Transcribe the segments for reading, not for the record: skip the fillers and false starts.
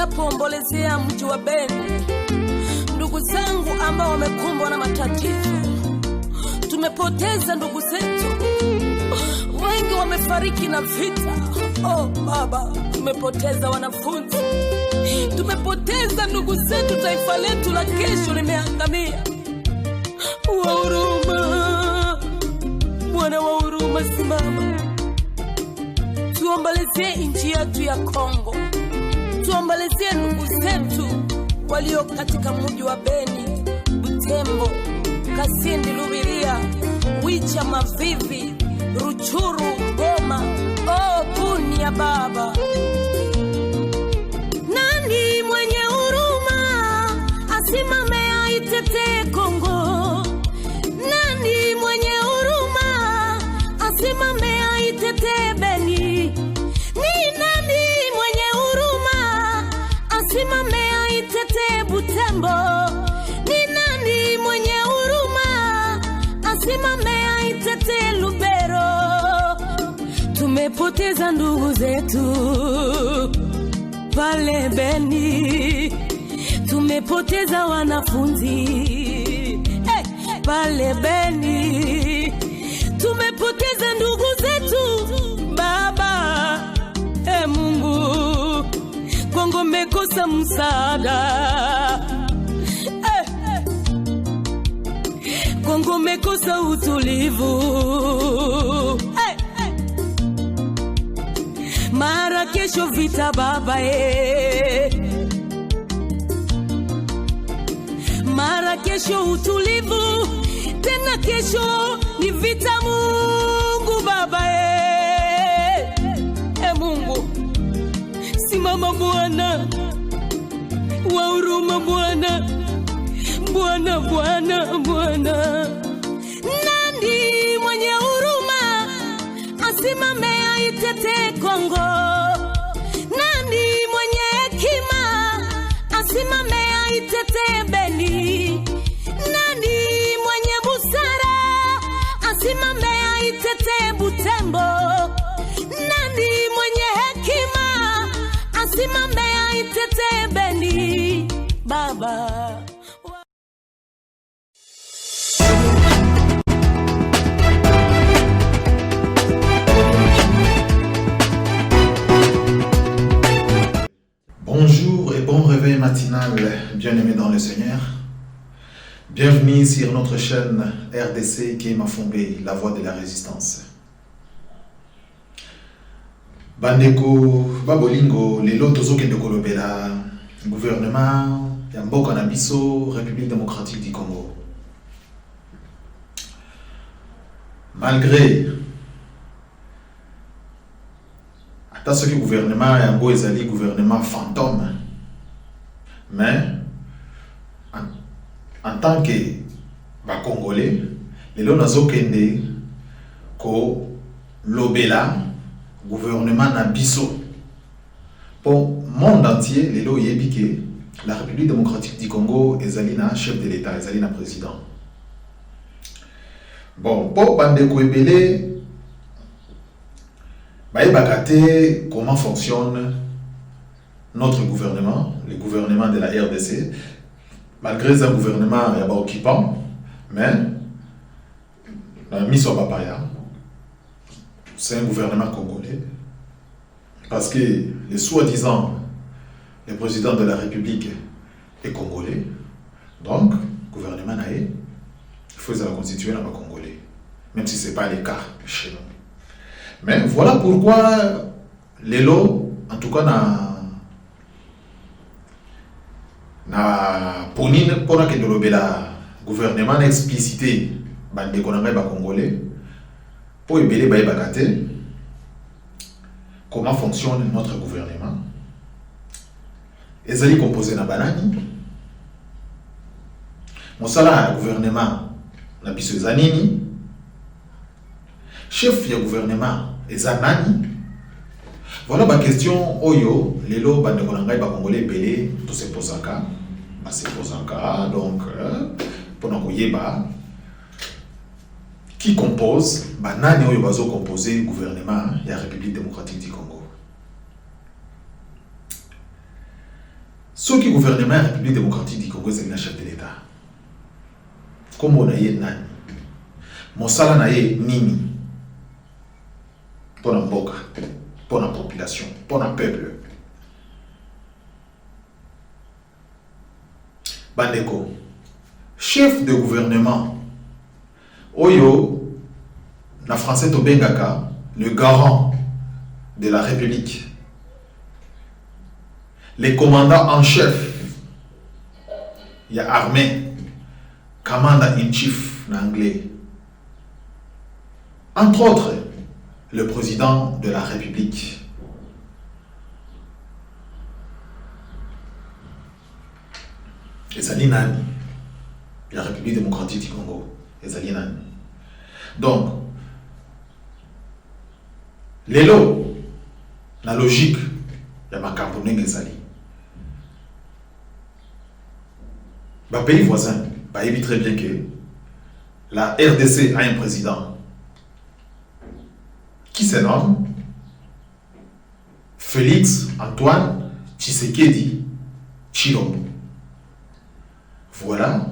ninapoombolezea mji wa Beni, ndugu zangu ambao wamekumbwa na matatizo. Tumepoteza ndugu zetu, wengi wamefariki na vita. Oh Baba, tumepoteza wanafunzi, tumepoteza ndugu zetu, taifa letu la kesho limeangamia. Wa huruma, Bwana wa huruma, simama. Tuombolezie nchi yetu ya Kongo, tuombolezie ndugu zetu walio katika mji wa Beni, Butembo, Kasindi, Lubiria, Wicha, Mavivi, Ruchuru, Goma. Oh Bunia Baba, nani mwenye huruma asimame aitetee Kongo? Nani mwenye huruma asimame aitetee Beni? Ni nani mwenye huruma asimame aitetee Butembo? Ni nani mwenye huruma asimame aitetee Lubero? Tumepoteza ndugu zetu pale Beni, tumepoteza wanafunzi pale Beni, tumepoteza ndugu zetu Baba. Mungu, Kongo mekosa msaada, Kongo mekosa utulivu. Mara kesho vita Baba, mara kesho utulivu, tena kesho ni vita. Mungu Baba, Mungu simama Bwana wa huruma, Bwana, Bwana, Bwana, Bwana. Nani mwenye huruma asimame aitetee Kongo? Nani mwenye hekima asimame aitetee Beni? Nani mwenye busara asimame aitetee Butembo? Nani mwenye hekima asimame aitetee Beni? Baba, bonjour et bon réveil matinal, bien-aimés dans le Seigneur. Bienvenue sur notre chaîne RDC Kema Fombe, la voix de la résistance. Bandeko babolingo lelo tozokende kolobela gouvernement ya mboka na biso République démocratique du Congo. Malgré ata soki gouvernement yango ezali gouvernement fantôme, mais en tant que Congolais, lelo nazokende ko lobela gouvernement na biso pour monde entier. Lelo yebike la République démocratique du Congo ezali na chef de l'État, ezali na président. Bon, pour bandeko ebele bakate comment fonctionne notre gouvernement, le gouvernement de la RDC, malgré un gouvernement occupant, mais miso papaya, c'est un gouvernement congolais, parce que le soi-disant le président de la République est congolais, donc gouvernement naé, il faut la constituer dans le congolais, même si ce n'est pas le cas chez nous. Mais voilà pourquoi lelo, en tout cas na ponine pona ke dolobela gouvernement explicité bande konanga ba congolais pour ebele ba bakate comment fonctionne notre gouvernement. Ezali composé na banani mosala gouvernement na biso ezanini, chef ya gouvernement ezanani. Voilà ma question oyo lelo bande konanga ba congolais ebele to se posaka donc pour nous koyeba qui compose banani oyo bazo composer gouvernement de la République démocratique du Congo. Ceux qui gouvernent la République démocratique du Congo, c'est le chef de l'État. Comme on a dit, mon salaire n'a nini pour la boca, pour la population, pour le peuple. Bandeko, chef de gouvernement, Oyo, na français Tobengaka, le garant de la République, les commandants en chef, il y a armée, commander in chief en anglais. Entre autres, le président de la République. Et Zalinani, la République démocratique du Congo. Et Zalinani. Donc, l'élo, la logique, il y a ma carbonée et Zali. Les pays voisins, ils très bien que la RDC a un président qui se nomme Félix Antoine Tshisekedi Tshilombo. Voilà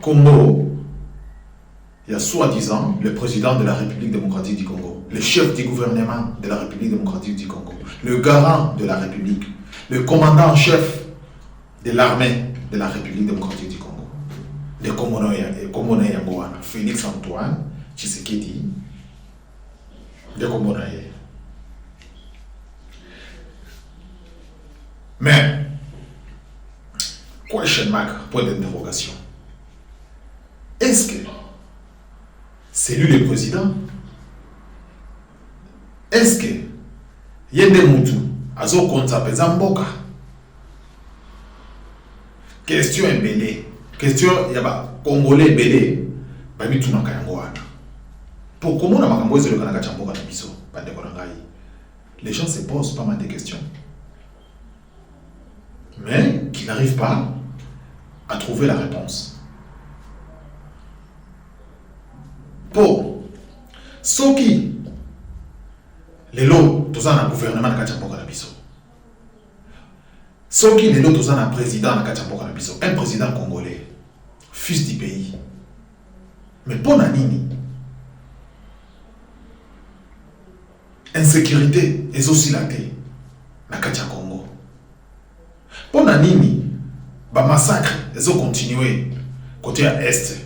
comment il y a soi-disant le président de la République démocratique du Congo, le chef du gouvernement de la République démocratique du Congo, le garant de la République, le commandant en chef de l'armée de la République démocratique du Congo, de Komonaye Yangoana, Félix Antoine Tshisekedi de Komonaye. Mais, question mark, point d'interrogation. Est-ce que c'est lui le président? Est-ce que Yende Moutou Azo Konta Pezamboka? Question est belée. Question, il y a Congolais belé. Babi tout n'a yangoana. Pour comment on a makamboise le Kanaka Chamboka na biso, les gens se posent pas mal de questions. Mais qui n'arrivent pas à trouver la réponse. Pour ceux qui, les lots, tous en gouvernement de Kachamboka na biso. Ceux qui, les lots, tous en président de Kachamboka na biso. Un président congolais, fils du pays. Mais pour Nanini, insécurité est aussi la thé na Kacha Congo. Pour Nanini, ba massacre ils ont continué côté à est.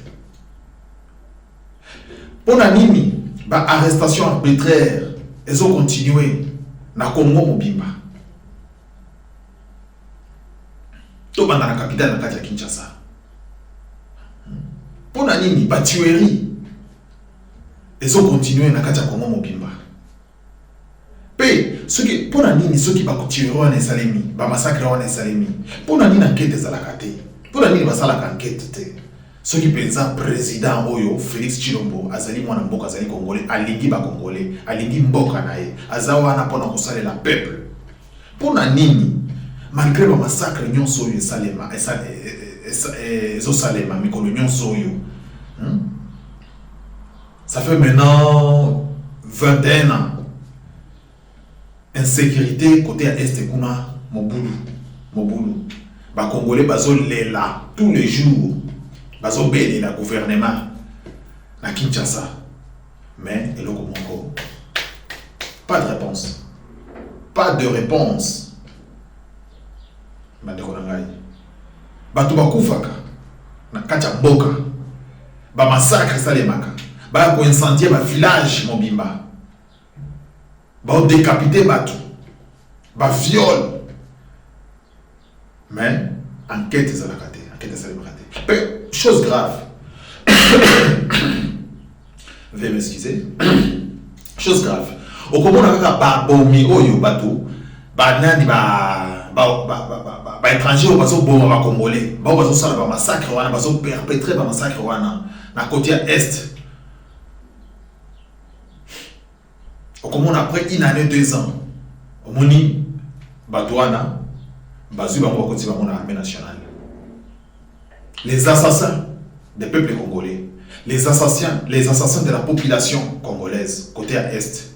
Pour Nanini, ba arrestation arbitraire ils ont continué na Congo Mobimba. To banda na capitale na Kacha Kinshasa. Pour Nanini, ba tuerie ils ont continué na Kacha Congo Mobimba. Ceux qui, pour la nini, ceux qui va tuer en Salemi, va massacrer en Salemi. Pour la nini, enquête des alakate. Pour la nini, va salak enquête. Ceux qui pensent président Oyo, Félix Tshilombo, Azali Mwana Mboka, Azali Congolais, Alingi ba Congolais, Alingi Mboka nae, Azawa na pona kusale la peuple. Pour la nini, malgré le massacre, Nyon Soyo Salema, Ezo Salema, Mikolo Nyon Soyo. Ça fait maintenant 21 ans. Insécurité côté à Est Kuna, Moboulou. Ba Congolais bazo lela tous les jours. Bazo belé la gouvernement na Kinshasa. Mais et loko mongo. Pas de réponse. Pas de réponse. Bandeko nangai. Batu bakufaka na kacha boka. Ba massacre salemaka. Ba ko incendier ba village Mobimba. Va décapiter Batou, va viol. Mais enquête est à la raté, enquête est à la raté. Chose grave. Veuillez m'excuser. Chose grave. Au comment on a pas bomi oyo Batou, banani ba étranger au baso bon va congolais, ba baso sala ba massacre wana, baso perpétrer ba massacre wana na côté est. Comment après une année, 2 ans, au Moni, Badouana, Bazou Bamwakoti Bamona armée nationale. Les assassins des peuples congolais, les assassins de la population congolaise, côté à Est.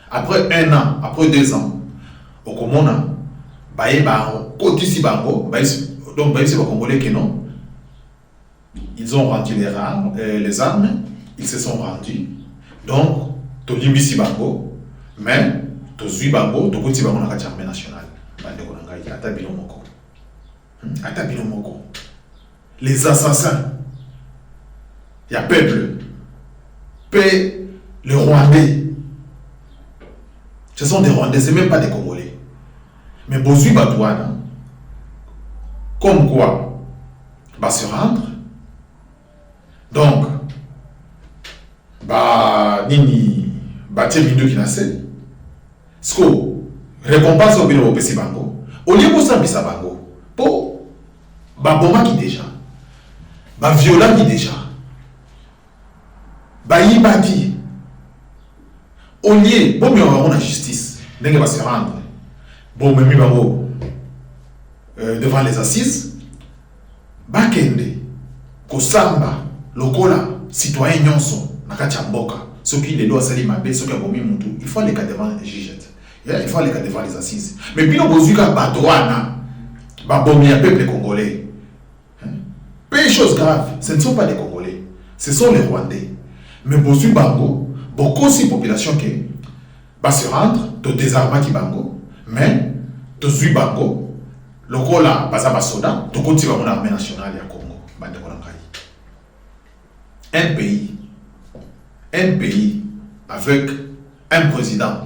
Après 1 an, après 2 ans, au Komona, Baeba côté si bango, donc les Congolais qui non, ils ont rendu les armes, ils se sont rendus. Donc, tu limbi si bango, mais tu suis bango, tu côté bango dans l'armée nationale. Les assassins, il y a peuple, paix, les Rwandais. Ce sont des Rwandais, ce n'est même pas des Congolais. Mais Bozui Batouana, comme quoi, va se rendre. Donc, nini, batie mindu qui n'a c'est. Ce qu'on récompense au bino au Pessi Bango, au lieu de ça, Bissa Bango, pour Baboma qui déjà, Viola qui déjà, Yibati, au lieu, bon, mais on a la justice, n'est-ce pas se rendre, bon, mais Bango, devant les assises, Bakende, Kosamba, Lokola, citoyen Nyonso, Nakacha Mboka, ceux qui les doivent salir ma bête, ceux qui ont mis mon tout, il faut les cas devant les juges. Il faut les cas devant les assises. Mais puis, nous avons Badouana, Babomi, un peuple congolais. Peu de choses graves, ce ne sont pas les Congolais, ce sont les Rwandais. Mais Bozu Bango, beaucoup de population qui va se rendre, de désarmer qui Bango, mais de Zui Bango, le Kola, Bazaba Soda, de continuer mon armée nationale à Congo. Un pays avec un président.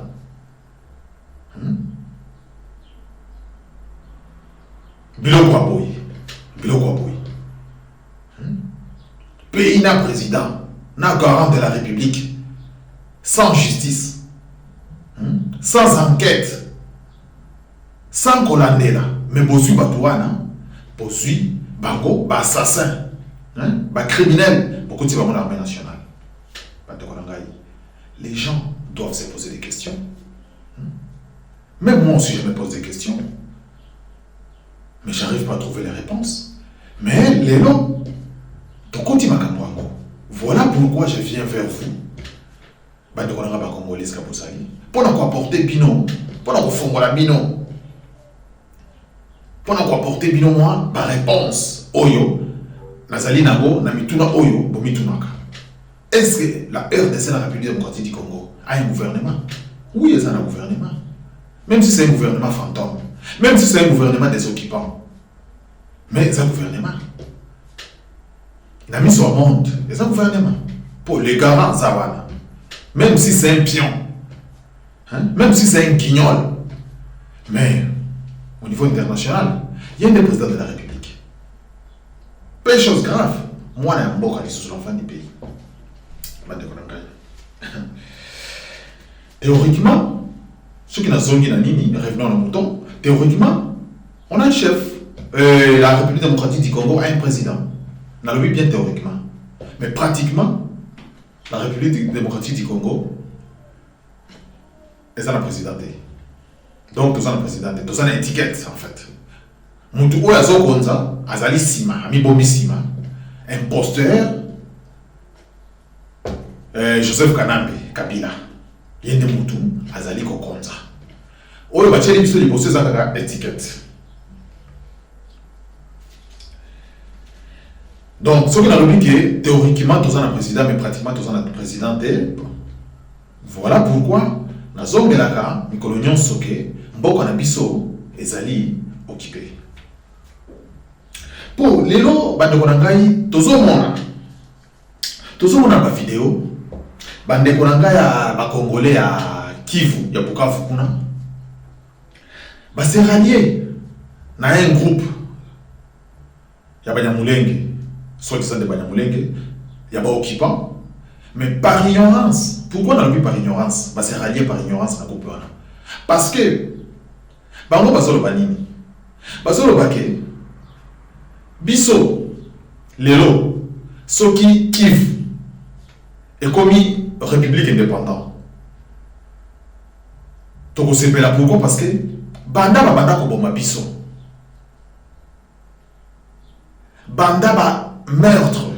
Biloko Aboy. Pays n'a président, n'a garant de la République, sans justice, sans enquête, sans Kolandela, mais Bozu Batouana, Bozu Bango, assassin, criminel, beaucoup de l'armée nationale. Les gens doivent se poser des questions. Même moi aussi, je me pose des questions. Mais j'arrive pas à trouver les réponses. Mais les lots, voilà pourquoi je viens vers vous. Pour nous apporter Bino, pour nous faire Bino, pour nous apporter Bino, moi, par réponse, Oyo, Nazali Nago, Namituna Oyo, Bomitunaka. Est-ce que la RDC, la République démocratique du Congo, a un gouvernement? Oui, il y a un gouvernement. Même si c'est un gouvernement fantôme, même si c'est un gouvernement des occupants, mais c'est un gouvernement. Il a mis sur le monde, c'est un gouvernement. Pour les garants, Zawana. Même si c'est un pion, même si c'est un guignol, mais au niveau international, il y a un des présidents de la République. Pas de choses graves. Moi, je suis un bon sur l'enfant du pays. Théoriquement, ceux qui n'ont pas nini, revenons à mouton, théoriquement, on a un chef. La République démocratique du Congo a un président. On a le bien théoriquement. Mais pratiquement, la République démocratique du Congo est la présidente. Donc, tout ça la présidente. Tout ça une étiquette, en fait. Moutou Oyazo Konza, Azali Sima, Amibomi Sima, imposteur, Joseph Kanambe, Kabila. Yende Moutou, Azali Kokonza. Oyo bacheli biso liboso za étiquette. Donc, ce qui n'a pas dit théoriquement, tous en a président, mais pratiquement tous en a président. Voilà pourquoi, dans la zone de la CA, les coloniaux soké, Mboko Nabiso, Ezali occupé. Pour les lots, Bandekonangai, tous au monde, ma vidéo, Bandekonangai à Congolais à Kivu, il y a Bukavu Kuna, c'est rallié dans un groupe, il y a Banyamulenge. Soit disant de Banyamulenge, il y a pas occupant, mais par ignorance. Pourquoi on a vu par ignorance? C'est rallié par ignorance à groupe. Parce que, bango basolo banini, basolo bake, biso, lelo, soki Kivu, et commis République indépendante. Toko sepela pourquoi? Parce que, banda koboma biso, banda meurtre,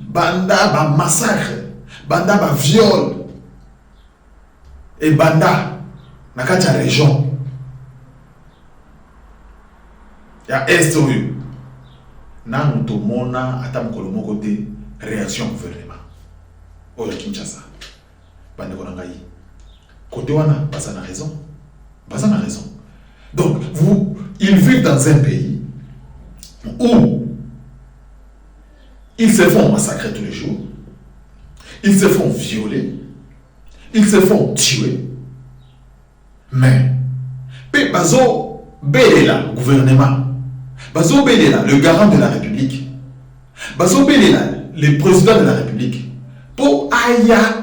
banda massacre, banda viol, et banda na kati ya région. ya est oyo na muto mona ata mokolo moko te réaction gouvernement oyo Kinshasa bande ko ngai côté wana baza na raison donc ils vivent dans un pays où ils se font massacrer tous les jours, ils se font violer, ils se font tuer, mais bazo belela gouvernement, bazo belela le garant de la République, bazo belela le président de la République pour aya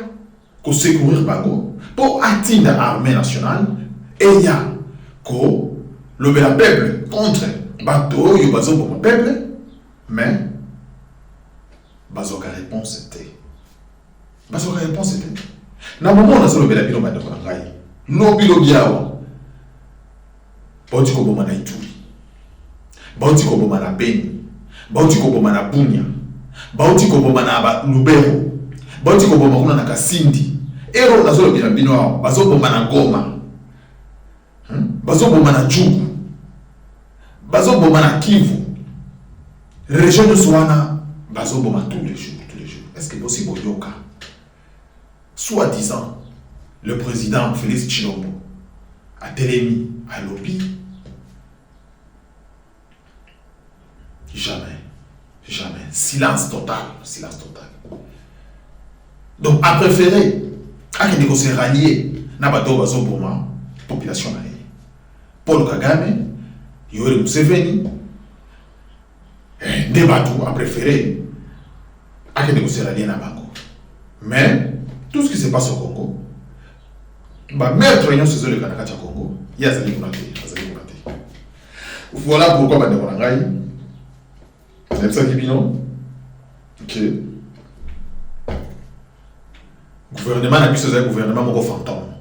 ko secourir bango, pour atteindre l'armée nationale et ya ko le peuple contre bateau yo bazo pour peuple, mais bazoka réponse était na moment on a solo bela bino bande ko ngai lobi awa bauti ko boma na Ituri, bauti ko boma na Beni, bauti ko boma na Bunia, bauti ko boma na Lubero, bauti ko boma kuna na Kasindi ero na solo bela bino awa bazo boma na Goma, bazo boma na Djugu, bazo boma na Kivu, région de Soana bazo boma tous les jours. Est-ce que possible au Yoka? Soi-disant, le président Félix Tshilombo a télémis à lobby. Jamais. Silence total. Donc, a préféré, à qui négocier rallier, n'a pas d'eau pour moi, population. Paul Kagame, Yoweri Museveni, Nebatou a préféré à qui négocier rallier n'a pas. Mais, tout ce qui se passe au Congo, mettre réunion sur le Kanaka Congo, il y a Zali Kounate. Voilà pourquoi Bande Korangai, c'est ça qui bino, ok. Gouvernement n'a plus ce gouvernement mon fantôme.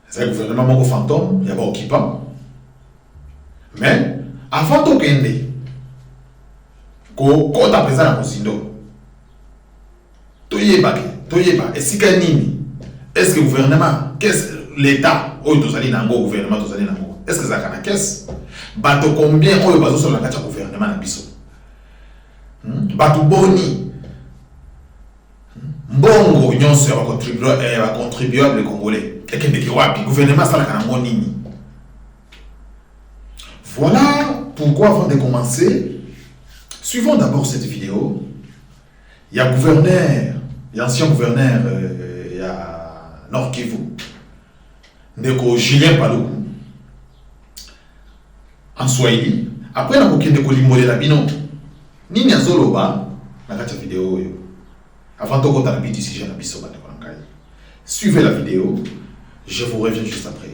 C'est un gouvernement mon fantôme, il y a pas occupant. Mais, avant tout Kende, quand à présent à Mosindo, Toyeba, est-ce que le gouvernement, qu'est-ce l'État, gouvernement, est-ce que ça a une caisse? Bato combien on est sur la carte gouvernement na biso? Bato boni. Mbongo nyonso va contribuable congolais. Et que le gouvernement ça la nini. Voilà pourquoi avant de commencer, suivons d'abord cette vidéo. Il y a gouverneur, il y a ancien gouverneur, il y a Nord Kivu, Ndeko Julien Paluku, en Swahili. Après, on a beaucoup de limolé la bino. Nini azoloba, na kacha vidéo yo. Avant de continuer la vidéo ici, j'ai un biso bande korangai. Suivez la vidéo, je vous reviens juste après.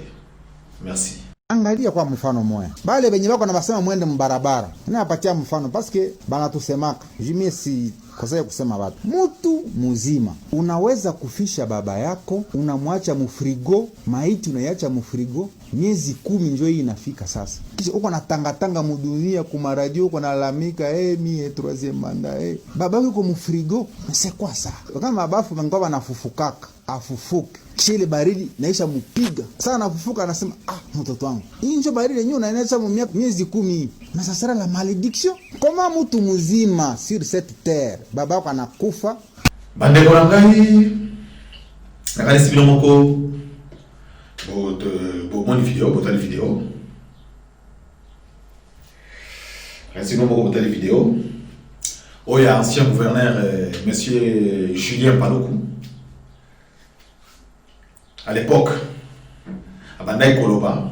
Merci. Angalia kwa mfano moya. Bale benye bako na basema mwende mbarabara. Ninapatia mfano paske bana tusemaka. Jimie si kosea kusema watu. Mtu mzima unaweza kufisha baba yako, unamwacha mufrigo, maiti unaiacha mufrigo, miezi 10 njoo hii inafika sasa. Kisha uko na tanga mudunia kuma radio uko nalalamika mie troisième mandat baba yuko mufrigo, c'est quoi ça? Kama bafu ngoma nafufukaka, afufuke. Kile baridi naisha mupiga. Sasa nafufuka anasema mtoto wangu. Hii ndio baridi yenyewe unaeneza miezi 10. Na sasa la malédiction. Kama mtu mzima sur cette terre, baba yako anakufa. Bande korangai. Nakali sibilo moko. Bon vidéo, botali vidéo. Reste moko botali vidéo. Oya ancien gouverneur monsieur Julien Paluku. À l'époque, à Bandai Koloba,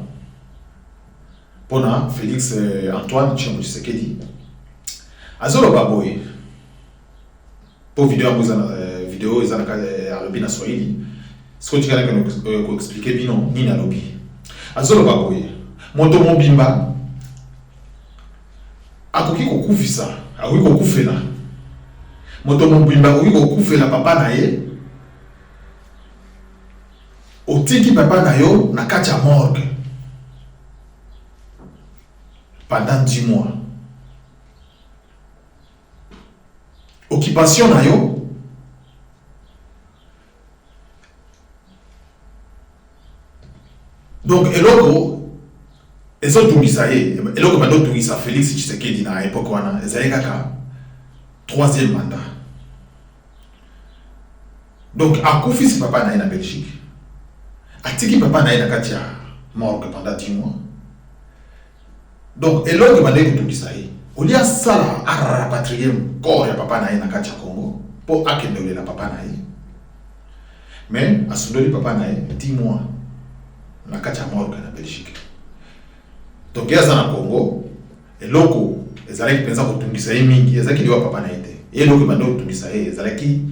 Pona, Félix Antoine Tshilombo Tshisekedi, Azoloba Boy, pour vidéo ils ont à lobby na Swahili, ce que tu as expliqué bien ni na lobby. Azoloba Boy, Moto Mobimba, akoki kokufisa, akoki kokufela. Moto Mobimba akoki kokufela papa na ye. Otiki papa na yo na kacha morgue pendant 10 mois. Occupation na yo donc eloko Et ça, tout ça, et là, comme on a Félix Tshisekedi à l'époque, ils avaient un troisième mandat. Donc, à Kofi, c'est papa na en Belgique. À Tiki, papa na en Katia, mort pendant 10 mois. Donc, et là, comme on a tout ça, au lieu de ça, à rapatrier corps de papa na en Katia Congo, pour accueillir la papa na. Mais, à ce moment papa na 10 mois, na Katia mort en Belgique. Donc, il y a ça au Congo, et loko, ils allaient penser que tout ça est mingi, ils allaient dire papa na été. Et loko, ils allaient tout ça, ils allaient qui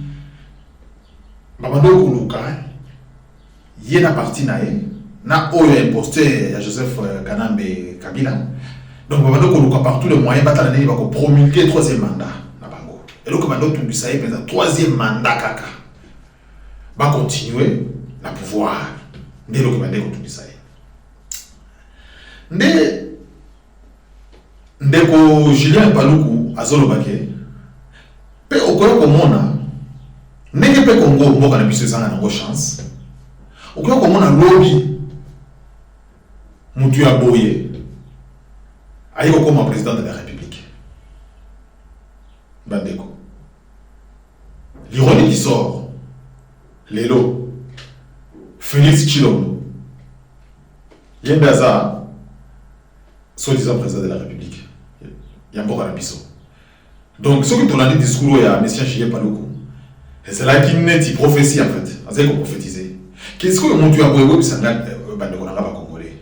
babando kuluka, il y a une partie na oyo imposté à Joseph Kanambe Kabila. Donc, babando kuluka par tous les moyens, batalane va promulguer le troisième mandat na bango. Et loko, babando tout ça, ils pensent troisième mandat kaka. Va continuer na pouvoir. Dès loko, babando tout ça. Ndeko Julien Paluku azolobake pe okoyo komona ndenge pe Congo mboka na biso ezanga nango chance okoyo komona lobby mutu ya boye ayiko koma président de la République bandeko l'ironie qui sort lelo Félix Tshilombo yendaza soi-disant président de la République. Il y a encore un biseau. Donc, ce que tu as dit discours à M. Julien Paluku, c'est là qu'il n'est pas prophétie en fait. C'est qu'on prophétisait. Qu'est-ce que mon Dieu a beau et ça n'a pas congolais.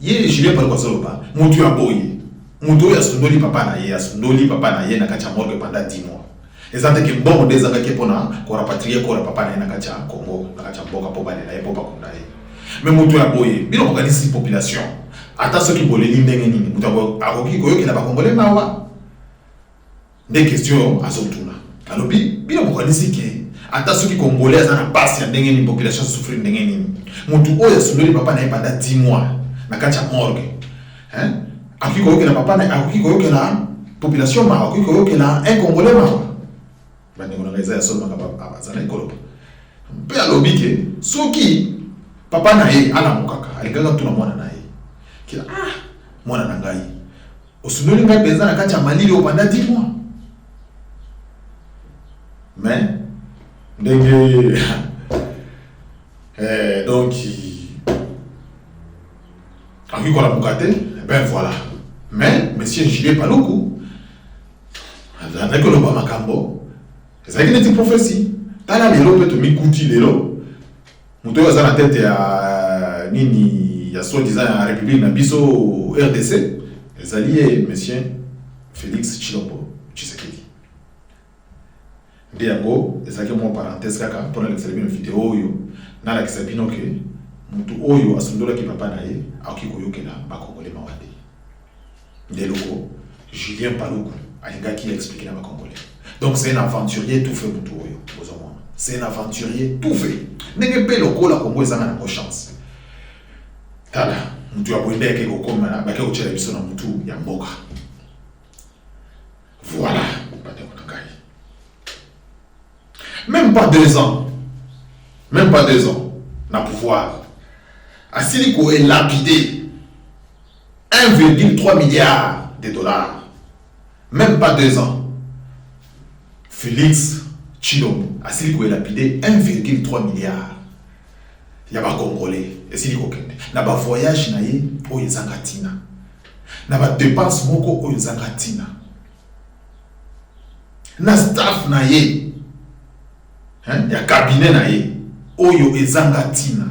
Yé Julien Paluku Soloba, mon Dieu a beau et mon Dieu a sondoli papa naïe, a sondoli papa naïe n'a qu'à mort pendant 10 mois. Et ça c'est que bon des années qui pona qu'on rapatrié qu'on papa naïe n'a qu'à Congo, n'a qu'à mort pour baler naïe pour pas condamner. Mais mon Dieu a beau et bien on organise une population. Ata ceux qui veulent l'indemnité nini mutabo akoki koyoki na bakongolais mawa des questions azotuna alobi bila mokanisi ke ata ceux qui congolais azana basi ya ndenge ni population souffrir ndenge nini mutu oyo sundoli papa na pendant 10 mois na kacha morgue hein akoki koyoki na papa na akoki koyoki na population mawa akoki koyoki na un congolais mawa bande ngona ngeza ya solo makaba azana ikolopa pe alobi ke soki papa na ye ala mukaka aliganga tuna mwana na mwana na ngai osundoli ngai penza na kati ya malili pendant 10 mois mais ndenge donc avec quoi la mukate ben voilà mais monsieur Julien Paluku avec le ba makambo c'est une petite prophétie tala lelo peut mikuti lelo muto za na tête ya nini il y a soi-disant la République Nabiso RDC, les alliés, monsieur Félix Tshilombo Tshisekedi. Ndiango, et ça qui est mon parenthèse, pour l'exemple une vidéo, dans la kisabino que, mutu oyo asundola ki papa nae, aki koyoke na bakongolais mawade. Ndeloko, Julien Paluku, alinga qui explique na bakongolais. Donc c'est un aventurier tout fait mutu oyo, bozomona. C'est un aventurier tout fait. Nenge pe loko la Congo ezanga na chance. Tala, mutu ya boende ke kokoma na bake ochela biso na mutu ya mboka. Voilà, même pas 2 ans. Même pas 2 ans na pouvoir. Asiliko est lapidé 1,3 milliard de dollars. Même pas 2 ans. Félix Tshilombo Asiliko est lapidé 1,3 milliard. Il y a pas congolais et si kende na ba voyage na ye oyo ezangatina na ba dépense moko oyo ezangatina na staff na ye hein ya cabinet na ye oyo ezangatina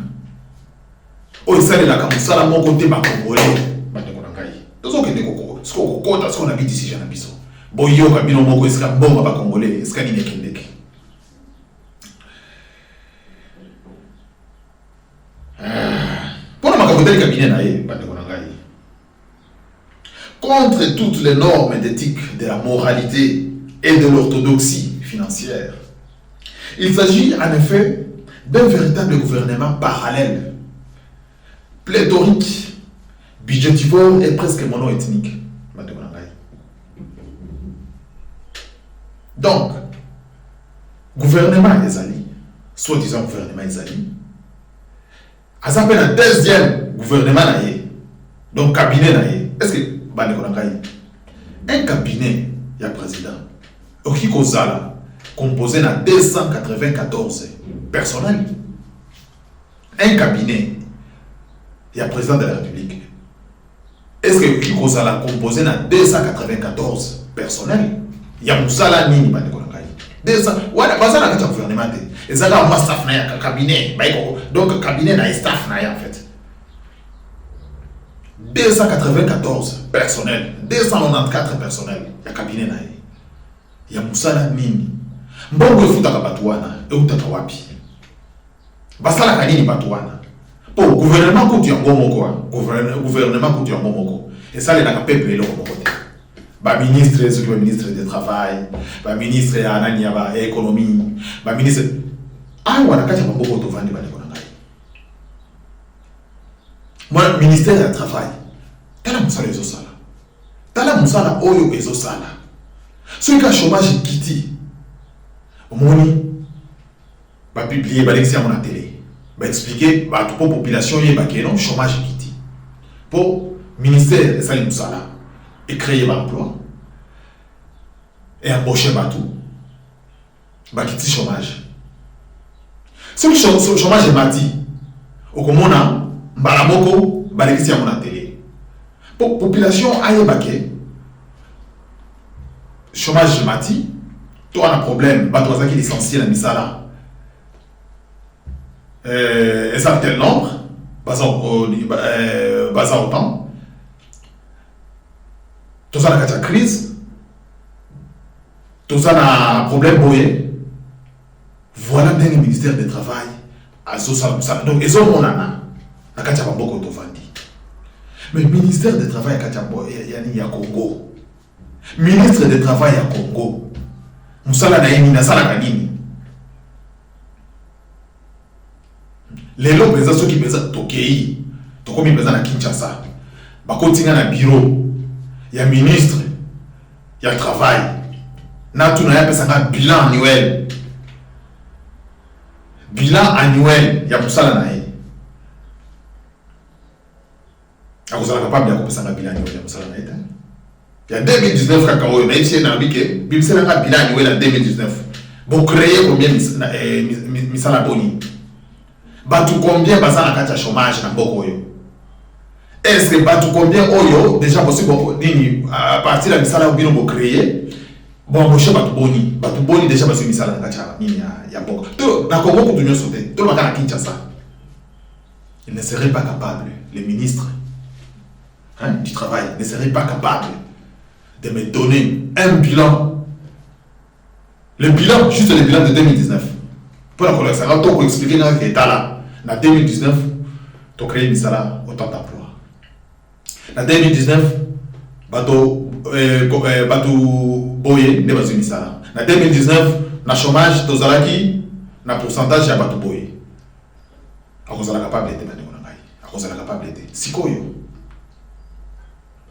oyo salela ka musala moko te ba congolais bateko na ngai tozo kende koko siko kokota siko na bidisi jana biso boyo ka bino moko esika mbonga ba congolais esika ni kendeke. Contre toutes les normes d'éthique, de la moralité et de l'orthodoxie financière. Il s'agit en effet d'un véritable gouvernement parallèle, pléthorique, budgétivore et presque mono-ethnique. Donc, gouvernement Ezali, soi-disant gouvernement Ezali, à ça un deuxième gouvernement naïe, Donc, cabinet, est-ce que un cabinet, il y a président, qui composé de 294 personnels. Un cabinet, il y a président de la République. Est-ce que qui composé de 294 personnels? Il y a Moussala Nini, il y a un gouvernement. Et ça, il y a un staff, un cabinet. Donc, cabinet, il y a un staff, en fait. 294 personnels, 294 personnels, il y a un cabinet. Il y a Moussala Nini. Mbongo efuta kabatuana, eutaka wapi. Basala kanini batuana. Pour gouvernement kuti yango moko, gouvernement kuti yango moko. Et ça les naka peuple eloko moko te. Ba ministre ceux qui ba ministre du travail, ba ministre ya nani ya ba économie, ba ministre wana kacha maboko to vandi ba nekona ngai. Moi ministère du travail. Tala musala ezo sala. Tala musala oyo ezo sala. Ceux qui a chômage kiti Moni, va publier, va l'exercer à la télé, va expliquer, va pour la population, il y a un chômage qui pour le ministère de Salim Moussala et créer l'emploi et embaucher tout, va quitter le chômage. Si le chômage est mati, au Komona, Mbaramoko, va l'exercer à la télé. Pour la population, il y a un chômage mati. Toi, on a un problème, tu as licencié la misala. Et ça tel nombre, basé autant. Tout ça, on a une crise. Tout ça, on a un problème boyé. Voilà bien le ministère du Travail. Donc, ils ont beaucoup de vendus. Mais le ministère du Travail, il y a Congo. Ministre du Travail à Congo. Musala na yini na sala kanini. Lelo peza soki peza tokei. Tokomi peza na Kinshasa. Bakotinga na bureau ya ministre ya travail. Na tuna ya pesa na bilan annuel. Bilan annuel ya musala na yini. Akozala capable ya kopesa na bilan annuel ya musala na yini. Il y a 2019, quand on a essayé d'en biquer, il y a un bilan annuel en 2019. Vous créez combien de misala boni? Batu combien basana kata chômage na bokoyo? Est-ce que batu combien oyo déjà possible à partir de la misala bino vous créer? Bon, moi je batu boni déjà parce que misala kata nini ya boko. Tout na Congo pour tout sauter. Tout le monde a Kinshasa. Il ne serait pas capable, les ministres du travail ne seraient pas capables de me donner un bilan. Le bilan, juste le bilan de 2019. Pour la collecte, pour expliquer que l'État là, en 2019, tu as créé une salle autant d'emplois. En 2019, tu boye de base une salle. En 2019, le chômage, tu as un pourcentage de batu boye. À cause de la capacité, à cause de la capacité. Si quoi yo,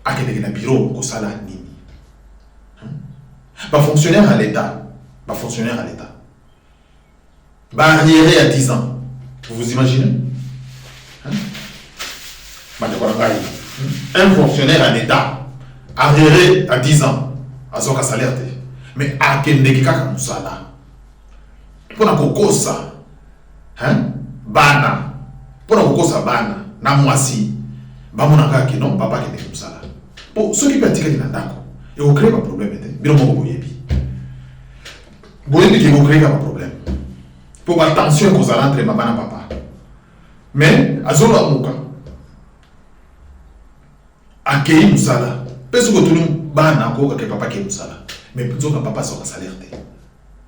à quel est le bureau au salaire nini? Fonctionnaire à l'État. Fonctionnaire à l'État. Arriéré à 10 ans. Vous vous imaginez? Un fonctionnaire à l'État. Arriéré à 10 ans. À son salaire. Mais à quel n'est-ce que ça là? Pour la cocosa. Bana. Pour la cocosa bana. Na moisi. Bamonaka qui non, papa qui est comme ça là. Pour ceux qui pratiquent dans d'accord. Et vous créez un problème. Vous voyez que vous créez un problème. Pour attention que vous allez entrer maman et papa. Mais, à Zola Mouka, à Kéi Moussala, parce que tout le monde a encore que papa Kéi Moussala. Mais plutôt que papa soit salaire.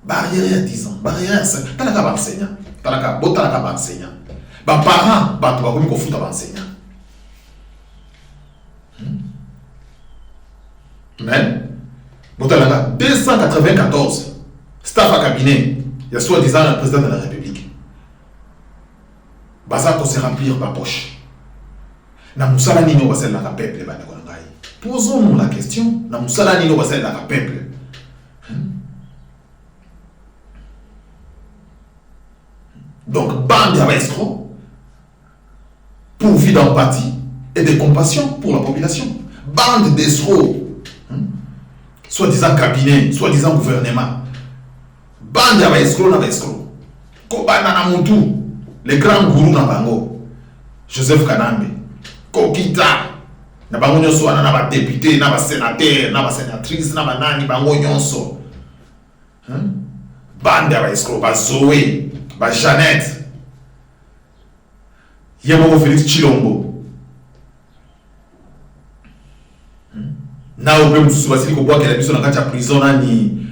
Barrière à 10 ans, barrière à 5 ans. T'as la enseignant. T'as la enseignant. Bah, parents, bah, tu vas comme qu'on fout à enseignant. Mais, vous avez 294 staff à cabinet, il y a soi-disant le président de la République. Baza pour se remplir ma poche. Na musala nino basel la peuple ba ndeko ngai. Posons-nous la question, na musala nino basel la peuple. Donc bande ya maestro pourvu d'empathie, et de compassion pour la population. Bande d'escrocs, soi-disant cabinet, soi-disant gouvernement. Bande à escrocs, na escrocs. Kobana na mutu, le grand gourou na bango, Joseph Kanambe, Kokita, na bango nyonso wana na ba député, na ba sénateur, na ba sénatrice, na ba nani bango nyonso. Bande à escrocs, ba Zoé, ba Jeannette, Yemoko Félix Chilombo. Na ope mususu basili ko bwakela biso na kati ya prison nani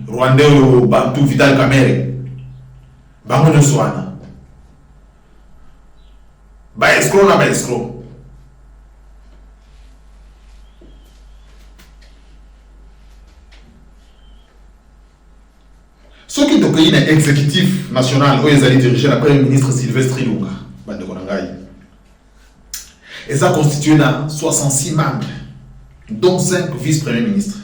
Rwandais oyo Bantu Vital Kamerhe bango nyonso wana ba escroc na ba escroc. Soki to pays na exécutif national oyo ezali dirigé la premier ministre Sylvestre Ilunga bande konangai eza constitué na 66 membres dont 5 vice-premiers ministres.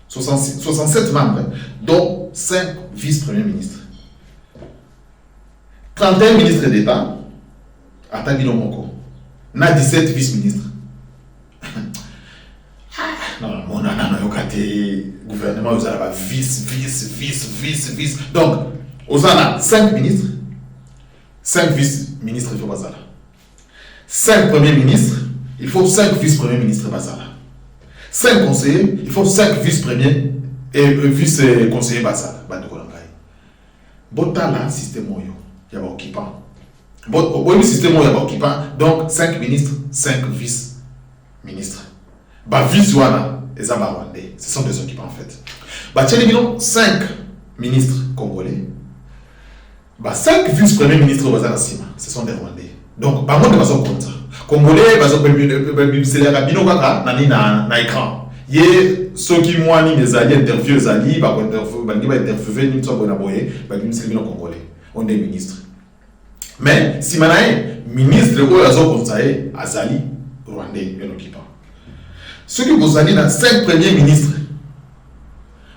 67 membres, dont 5 vice-premiers ministres. 31 ministres d'État, Atagino Moko. Na 17 vice-ministres. Non, mon ananas, gouvernement, vous avez vice. Donc, vous avez 5 ministres, 5 vice-ministres, il faut pas ça. 5 premiers ministres, il faut 5 vice-premiers ministres, pas ça. 5 conseillers, il faut 5 vice-premiers et vice-conseillers basal. Botala système moyo, il y a occupant. Bon système moyo, il y a occupant. Donc 5 ministres, 5 vice-ministres. Ba vice wana, et ça Rwandais. Ce sont des occupants en fait. Ba tchelibino 5 ministres congolais. Ba 5 vice-premiers ministres basal sima. Ce sont des Rwandais. Donc ba monde baso comme ça. Congolais baso bibisele rabino kaka nani na écran. Ye ceux qui moi ni les alliés interview zali ba interviewer ni tso bona boye ba bibisele bino congolais. On est ministre. Mais si manae ministre oyo azo konsaye azali rwandais un occupant. Ceux qui vous allez dans 5 premiers ministres.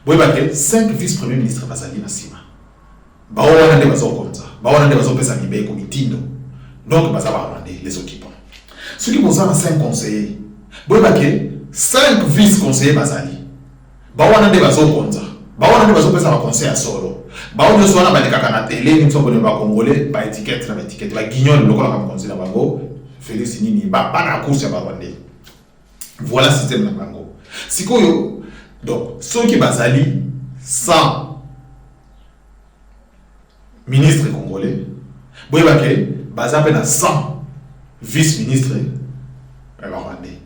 Boye ba 5 vice-premiers ministres bazali na sima. Ba wana nde bazo konza. Ba wana nde bazo pesa mibeko mitindo. Donc bazaba rwandais les occupants. Ceux qui posent 5 conseillers, vous voyez 5 vice-conseillers basali. Bawana de bazo konza. Bawana de bazo pesa ba conseil à solo. Bawana so na ba dekaka na télé ni so bone ba congolais ba étiquette na étiquette ba guignol lokola ka conseil na bango Félix Nini ba na course ya ba rwandais. Voilà système na bango. Sikoyo donc ceux qui basali 100 ministres congolais, vous voyez baza na 100 vice-ministre rwandais.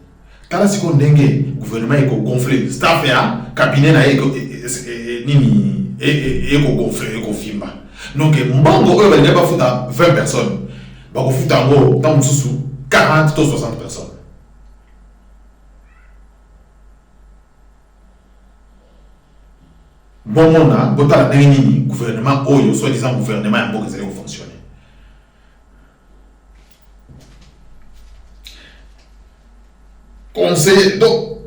Kala siko ndenge gouvernement eko gonfler staff ya cabinet na eko nini eko gonfler eko fimba. Donc mbongo oyo bali ba futa 20 personnes ba ko futa ngo tant mususu 40 to 60 personnes. Bon mona bota na nini gouvernement oyo soi-disant gouvernement ya mboka ezali fonctionner. Conseiller, donc,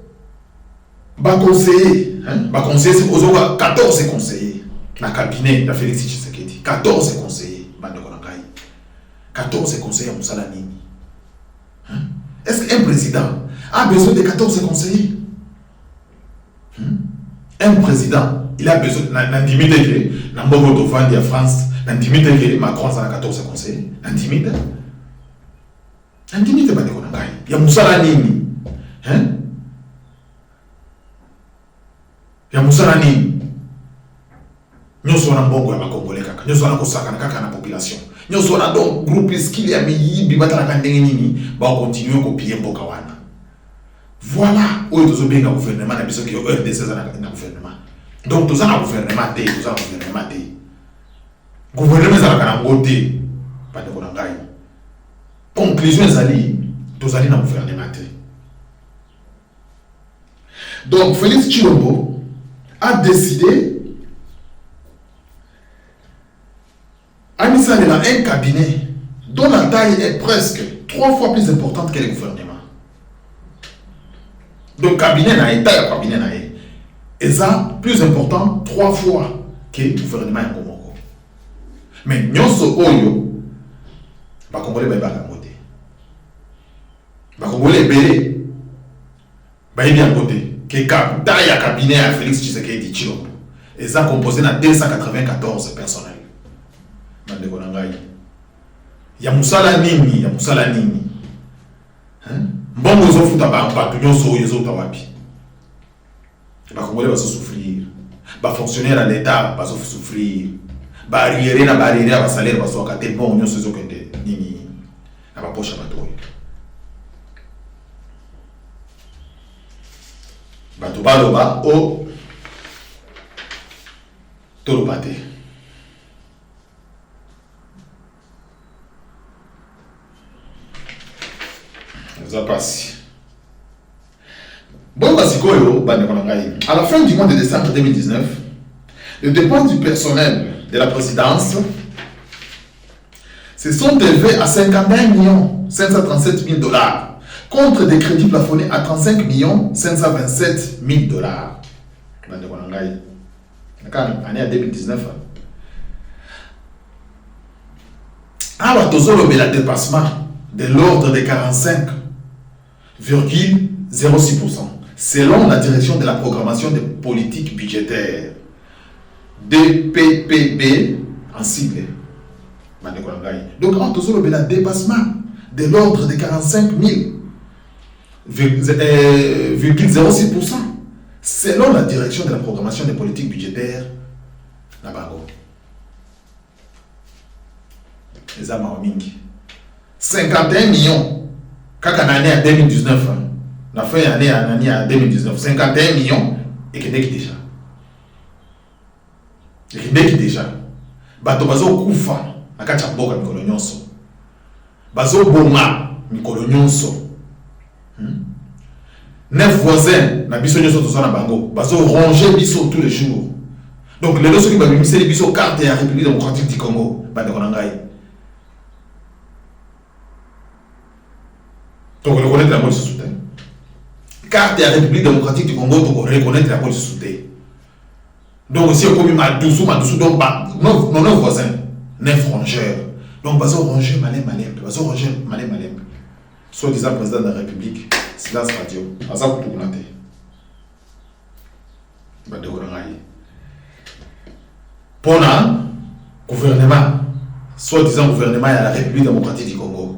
conseiller, c'est aux 14 conseillers dans le cabinet de Félix Tshisekedi. 14 conseillers, 14 conseillers à Moussala Nini. Est-ce qu'un président a besoin de 14 conseillers? Un président, il a besoin d'intimité que Nambogo Tovandi à France, d'intimité que Macron a 14 conseillers. Intimité, il y a Moussala Nini. Ya musala nini nyoso na mbongo ya bakongole kaka nyoso na kosaka na kaka na population nyoso na donc groupe skill ya miyibi batala ka ndenge nini ba continuer ko piller mboka wana. Voilà oyo tozo benga gouvernement na biso ki RDC na gouvernement. Donc toza na gouvernement te gouvernement za kana ngote pa de kona ngai conclusion ezali tozali na gouvernement te. Donc Félix Tshilombo a décidé à mettre dans un cabinet dont la taille est presque 3 fois plus importante que le gouvernement. Donc cabinet na état cabinet na et ça plus important 3 fois que le gouvernement en Congo. Mais nyonso oyo ba congolais ba ka ngote. Bah, Congolais belé. Bah, il bien côté. Que taille cabinet à Félix Tshisekedi Tshilombo. Et ça composé dans 294 personnels. Bande Konangai. Ya musala nini. Mbongo zo futa ba nyonso yezo tawapi. Ba Congolais va souffrir. Ba fonctionnaire à l'état va souffrir. Ba arriéré na barrière ba salaire va so kate bon nyonso zo kende nini. Na ba poche ba toy. Ba to ba loba o tolo pate. Ça passe. Bon, à la fin du mois de décembre 2019, les dépenses du personnel de la présidence se sont élevées à 51 537 000 dollars contre des crédits plafonnés à 35 527 000 dollars. Année 2019. Alors, il y a un dépassement de l'ordre de 45,06%, selon la direction de la programmation des politiques budgétaires, DPPB en sigle. Donc, on a un dépassement de l'ordre de 45,06%, selon la direction de la programmation des politiques budgétaires, la Bango. Les Amamingi. 51 millions. Quand on a en 2019, on a fait année en 2019, 51 millions, et que déjà. Et que déjà. Bato bazo kufa, na kachamboka mikolo nyonso. Bazo bonga mikolo nyonso. 9 voisins, na biso nyonso tozana bango, bazo ronger biso tous les jours. Donc les lorsque ba bimisé les biso carte de la République démocratique du Congo, bande konangai. Donc reconnaître la police soutien. Carte de la République démocratique du Congo, donc reconnaître la police soutien. Donc si on commet Madoussou, donc nos voisins, 9 rongeurs. Donc bazo ronger malin, bazo ronger malin. Soit disant président de la République, silence radio. Asa pour tout connaître. Bande konangai. Pour le gouvernement, soit disant gouvernement de la République démocratique du Congo.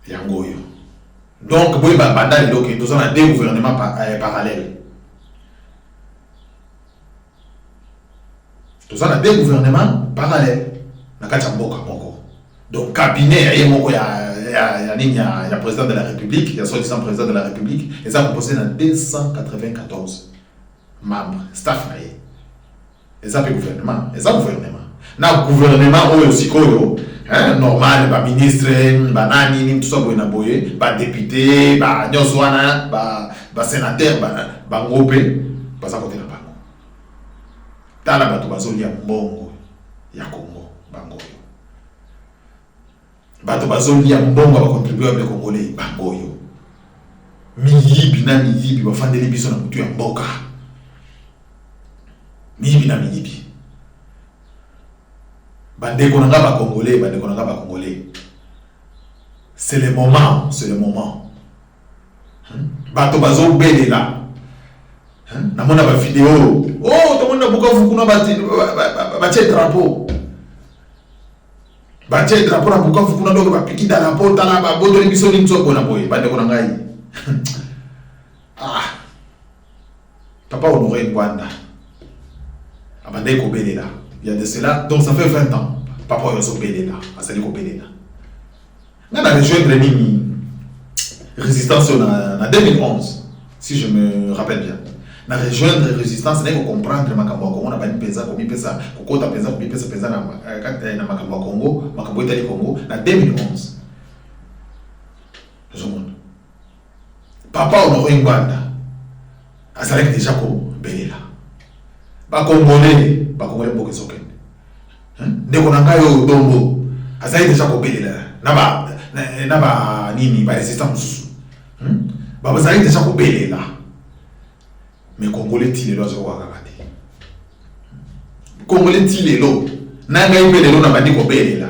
Yangoyo. Donc, vous avez deux gouvernements parallèles. Nous avons deux gouvernements parallèles. Donc, cabinet, il y a président de la République, il y a soi-disant président de la République, et ça composé dans 294 membres, staff. Et ça, c'est gouvernement. Et ça, gouvernement. Dans le gouvernement, aussi, normal, ba ministre, ba nani, tout ça, ba boye, ba député, ba nyoswana, ba sénateur, ba ngope, ba ça côté na bango. Tala ba to bazoli ya mbongo ya Congo, bango yo. Ba to bazoli ya mbongo ba contribuable congolais, bango yo. Miyibi ba fandeli biso na mutu ya mboka. Miyibi. Bande konanga ba congolais. C'est le moment. Bato bazo belela. Na mona ba vidéo. Oh, to mona Bukavu kuna ba drapeau. Ba drapeau na Bukavu kuna donc ba piki drapeau tala ba bodo biso ni mtsoko na boy. Bande konanga yi. Ah. Papa Honoré Ngwanda. Abande ko belela. Il y a de cela, donc ça fait 20 ans. Papa Yoso Belela, Asali Ko Belela. On a rejoint une résistance en 2011, si je me rappelle bien. On a rejoint une résistance, on a comprendre Makambo Congo, on a pas une pesa, comme pesa, Kokota pesa, comme pesa na Makambo Congo, Makambo Italie Congo, en 2011. Je monde. Papa Honoré Ngwanda, Asali déjà Ko Belela. Ba Congolais beaucoup soken. Ndeko nangayo dombo. Azali déjà ko belela. Naba nini ba résistance. Ba bazali déjà ko belela. Mais Congolais tilelo zo kwa kakati. Congolais tilelo. Nanga ibelelo na bandi ko belela.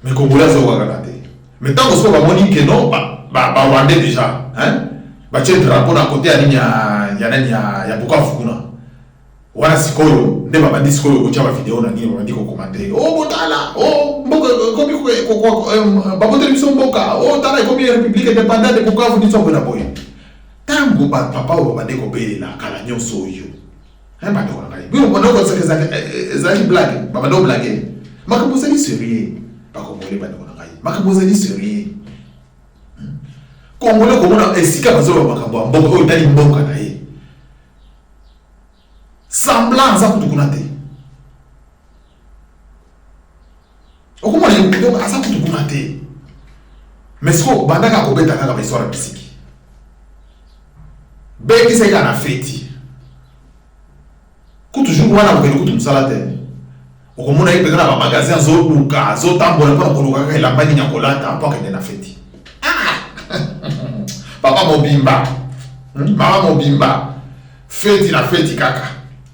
Mais Congolais sont regardés. Mais tant qu'on soit que non, Rwandais déjà, hein, tu drapeau à côté, il y a Bukavu kuna. Wana sikoyo, ne babandi sikoyo ko chama vidéo na nini babandi ko commenter. Oh botala, oh mboka komi ko babote biso mboka, oh tala komi république indépendante de Bukavu ni songo na boye. Tango papa o babandi ko belela kala nyonso yo. Hein ba to na ngai. Bino bona ko seke zaki blague, babando blague. Makambo zali sérieux. Ba ko mole ba to na ngai. Makambo zali sérieux. Congolais ko mona esika bazo makambo mboka o tali mboka na ye. Semblant ça pour kunate. Okuma le donc asa pour kunate. Mais ce que bandaka ko beta kaka histoire psychique. Beki c'est kana feti. Ku toujours wana ko kutu msalate. Okomona ipe kana ba magasin zo luka, zo tambola pa ko luka la mbani nyakolata pa ka na feti. Ah! Papa mobimba. Mama mobimba. Feti na feti kaka.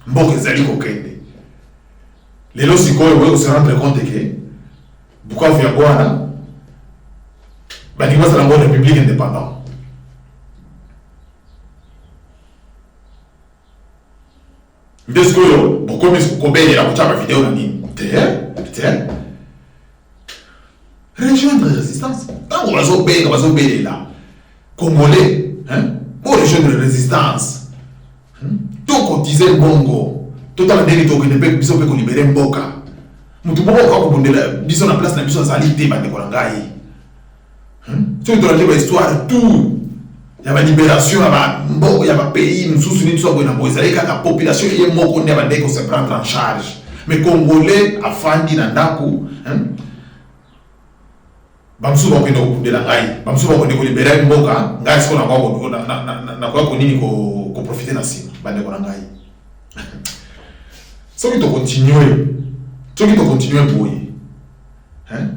Mboka ezali kokende. Lelo sikoyo wewe se rendre compte que Bukavu ya bwana bani kwa la république indépendante. Ndesko yo boko mis ko bele la kuchapa vidéo na nini? Te. Rejoindre résistance. Tant on va bele là. Congolais, hein? Pour rejoindre résistance. Tout cotiser bongo tout à ndenge to ke ne biso pe ko libérer mboka mutu boko ko bondela biso na place na biso zali te ba de ko ngai so to la histoire tout ya ba libération ba mboka ya ba pays mususu ni tso na boza eka ka population ye moko ne ba ndeko se prendre en charge mais congolais afandi na ndako bamsu ba ko ndo bondela ngai bamsu ba ko ne ko libérer mboka ngai siko na ko na ko nini ko profiter na sima bande ko ngai. Soki to continuer boye. Hein?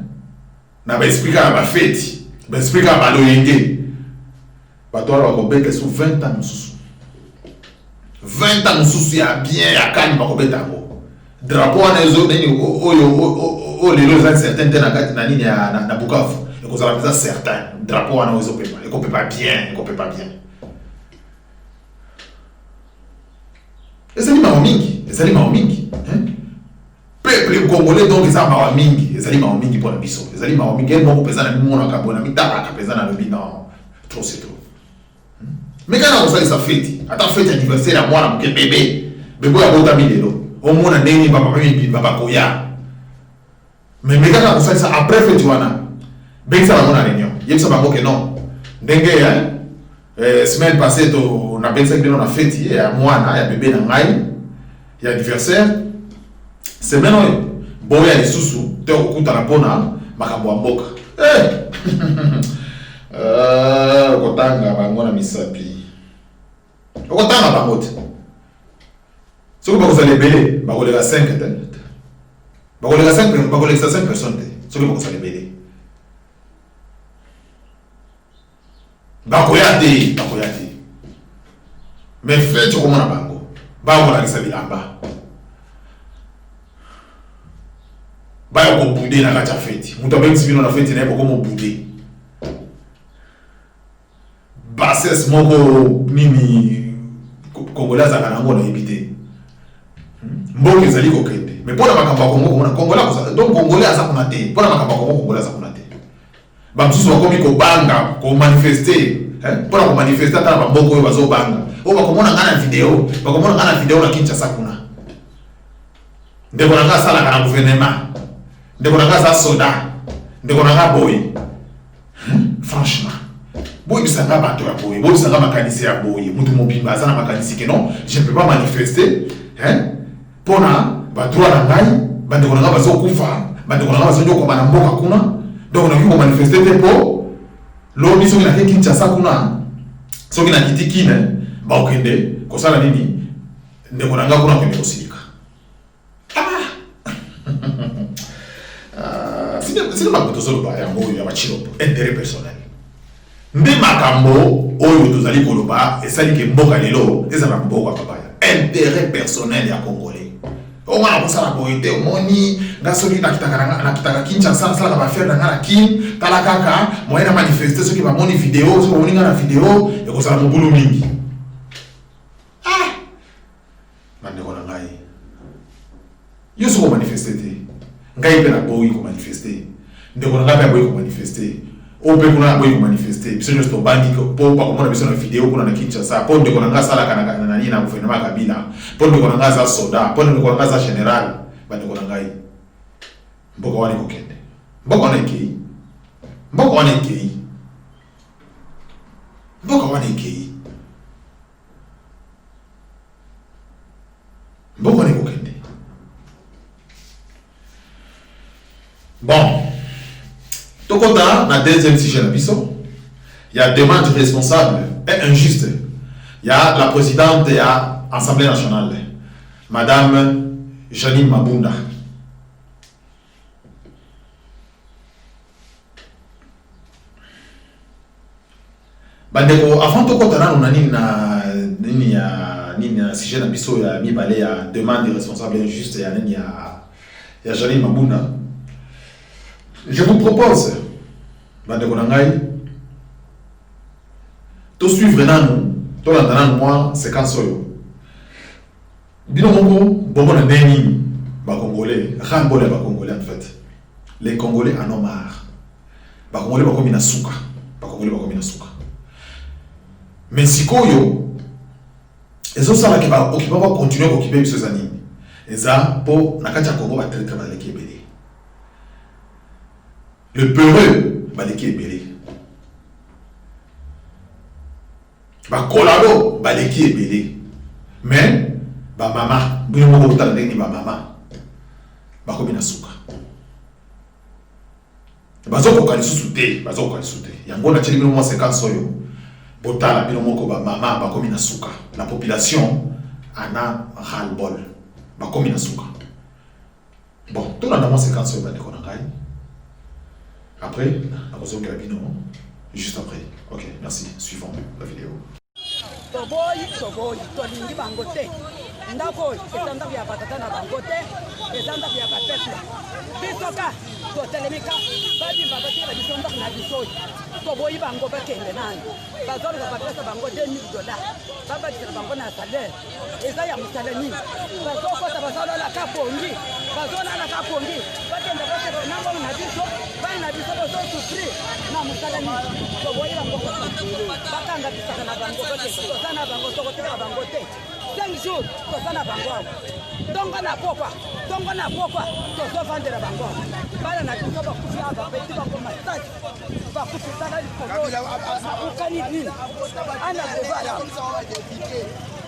Na ba expliquer ba fête, ba expliquer ba loyenge. Ba to ala ko beta sous 20 ans mususu. 20 ans mususu ya bien ya kani ba ko beta ko. Drapeau na ezo nini o lelo za certain tena kati na nini na Bukavu. Et ko za certain drapeau na ezo pepa. Et ko pepa bien, ezali mawa mingi hein peuple congolais donc ça mawa mingi ezali mawa mingi pour la biso ezali mawa mingi moko pezana mimona ka bona mitaka ka pezana le bilan trop c'est trop mais quand on fait ça fête attends fête anniversaire à moi là que bébé ya bota milelo au mona ndeni papa koya mais quand on fait ça après fête wana ben ça va mona réunion yebisa bango que non ndenge hein semaine passée on a pensé que on a fête il y a moi il y a bébé na ngai il y a anniversaire semaine boya les sous te okuta na pona makambo ya mboka kotanga bango na misapi okotanga bango te soki bakozala ebele bakolela 5 te bakolela 5 personnes te soki bakozala ebele bakoya te mais fete komona bango bakolakisa bilamba baya kobude na kati ya fete mutu abengisi bino na fete naye bokomo bude bases moko nini Congolais azalaka nango nayebi te mboka ezali kokende mais mpona makambo ya Kongo komona Congolais donc Congolais aza kuna te mpona makambo ya Kongo Congolais aza kuna te bamosusu bakomi kobanga komanifeste mpona komanifeste ata na bamboka oyo bazobanga oyo bakomona nga na video na Kinshasa kuna ndeko na nga asalaka na gouvernement ndeko na nga aza soda ndeko na nga boye franchement boyebisanga bato ya boye boyebisanga makanisi ya boye mutu mobimba aza na makanisi ke non je ne peux pas manifester mpona badroit na ngai bandeko na nga bazokufa bandeko na nga bazonyokoma na mboka kuna donc nakoki komanifeste te mpo lobi soki nake Kinshasa kuna soki nakiti kine baokende kosala nini ndeko na nga kuna okende kosilika sina makambo tozoloba yango oyo ya bachilopo intérêt personnel nde makambo oyo tozali koloba esali ke mboka lelo ezala mboka papaya intérêt personnel ya Congolais On va lancer la boîte, au moni, gasoli na kitaka Kinshasa, ça va faire dans la kin, talakaka, moyen de manifester ceux qui va moni vidéo, ceux qui vont la vidéo, et que ça va m'oublier mingi. Ah! Mande ko na ngai. Yo so manifester te. Ngai pe na boyi ko manifester. Ndeko na ngai pe boyi ko manifester. O pe kuna boyi ko manifester. Biso nyo sto bandi ko po pa komona biso na vidéo kuna na Kinshasa. Po ndeko na ngai sala kana na nini na gouvernement Kabila. Po ndeko na ngai za soda, po ndeko na ngai za general. Ba ndeko na ngai. Mboko wani ko kende. Mboko wani kei. Mboko wani kei. Mboko wani kei. Mboko wani ko kende. Bon, Tokota, la deuxième sujet de Bissot, il y a demande responsable et injuste. Il y a la présidente de l'Assemblée nationale, Madame Janine Mabunda. Bandeko, avant Tokota, on a un sujet de Bissot, il y a demande responsable et injuste, il y a Janine Mabunda. Je vous propose, Bandeko Nangai, de suivre nous, tout l'entendant moi, c'est quand soyo. Binomoko, bon on a béni, bah Congolais, Rambolé bah Congolais en fait. Les Congolais en ont marre. Bah Congolais bah comme une souka, bah Congolais bah comme une souka. Mais si koyo, les autres ça qui va continuer à occuper ces années. Et ça pour nakacha Congo va très très mal les Kébélé. Le peureux, baleki ebele. Ba kolalo, baleki ebele. Mais, ba mama, bino moko utala ndenge ba mama. Ba komi na suka. Bazo koka lisusu te, bazo koka lisusu te. Yango na tsheli bino mwa séquence oyo. Botala bino moko ba mama ba komi na suka. La population ana ras-le-bol. Ba komi na suka. Bon, tout dans mwa séquence oyo ba ndeko na ngai. Après, la raison de la vidéo, juste après. Ok, merci. Suivons la vidéo.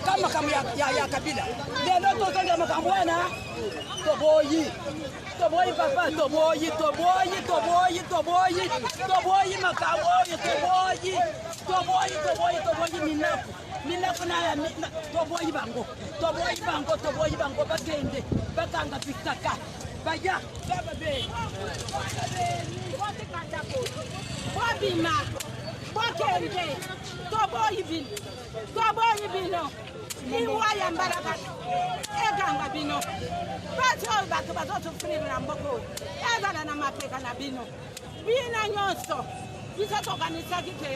Kama ya Kabila. Leo tozonga makambwana. Toboyi papa, toboyi minaku na toboyi bango bakende bakanga pitaka baya baba be wabima bakende toboyi bino iwaya mbaraka eganga bino bato bato bato frira mboko ezana na mapeka na bino bina nyonso bisa tokanisa kike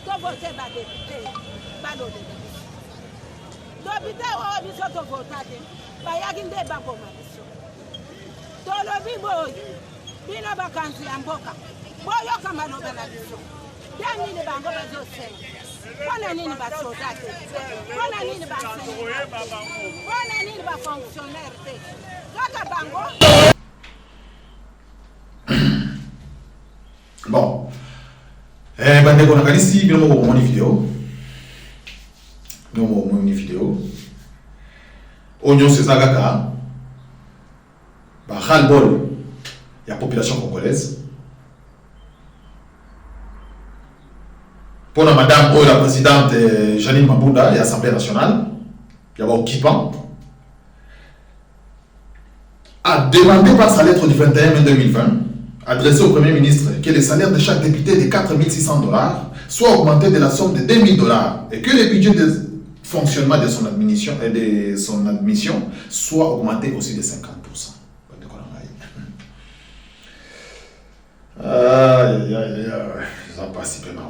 tovote badepute balode dobite o biso tovotade bayaki nde bakoma biso tolobi boyi bino bakanzi ya mboka boyoka maloba na biso yanini bango bazosenga mpona nini basoda te mpona nini basenga mpona nini bafonctionnaire te kaka bango. Bon, bandeko nakanisi bino moko bomoni vidéo oyo nyonso eza kaka ras-le-bol ya population congolaise pour la madame ou la présidente Janine Mabunda de l'Assemblée nationale, il y a occupant, a demandé par sa lettre du 21 mai 2020, adressée au Premier ministre, que le salaire de chaque député de $4 600 soit augmenté de la somme de $2 000 et que le budget fonctionnement de son admission soit augmenté aussi de 50%. Aïe, ça passe si peu mal.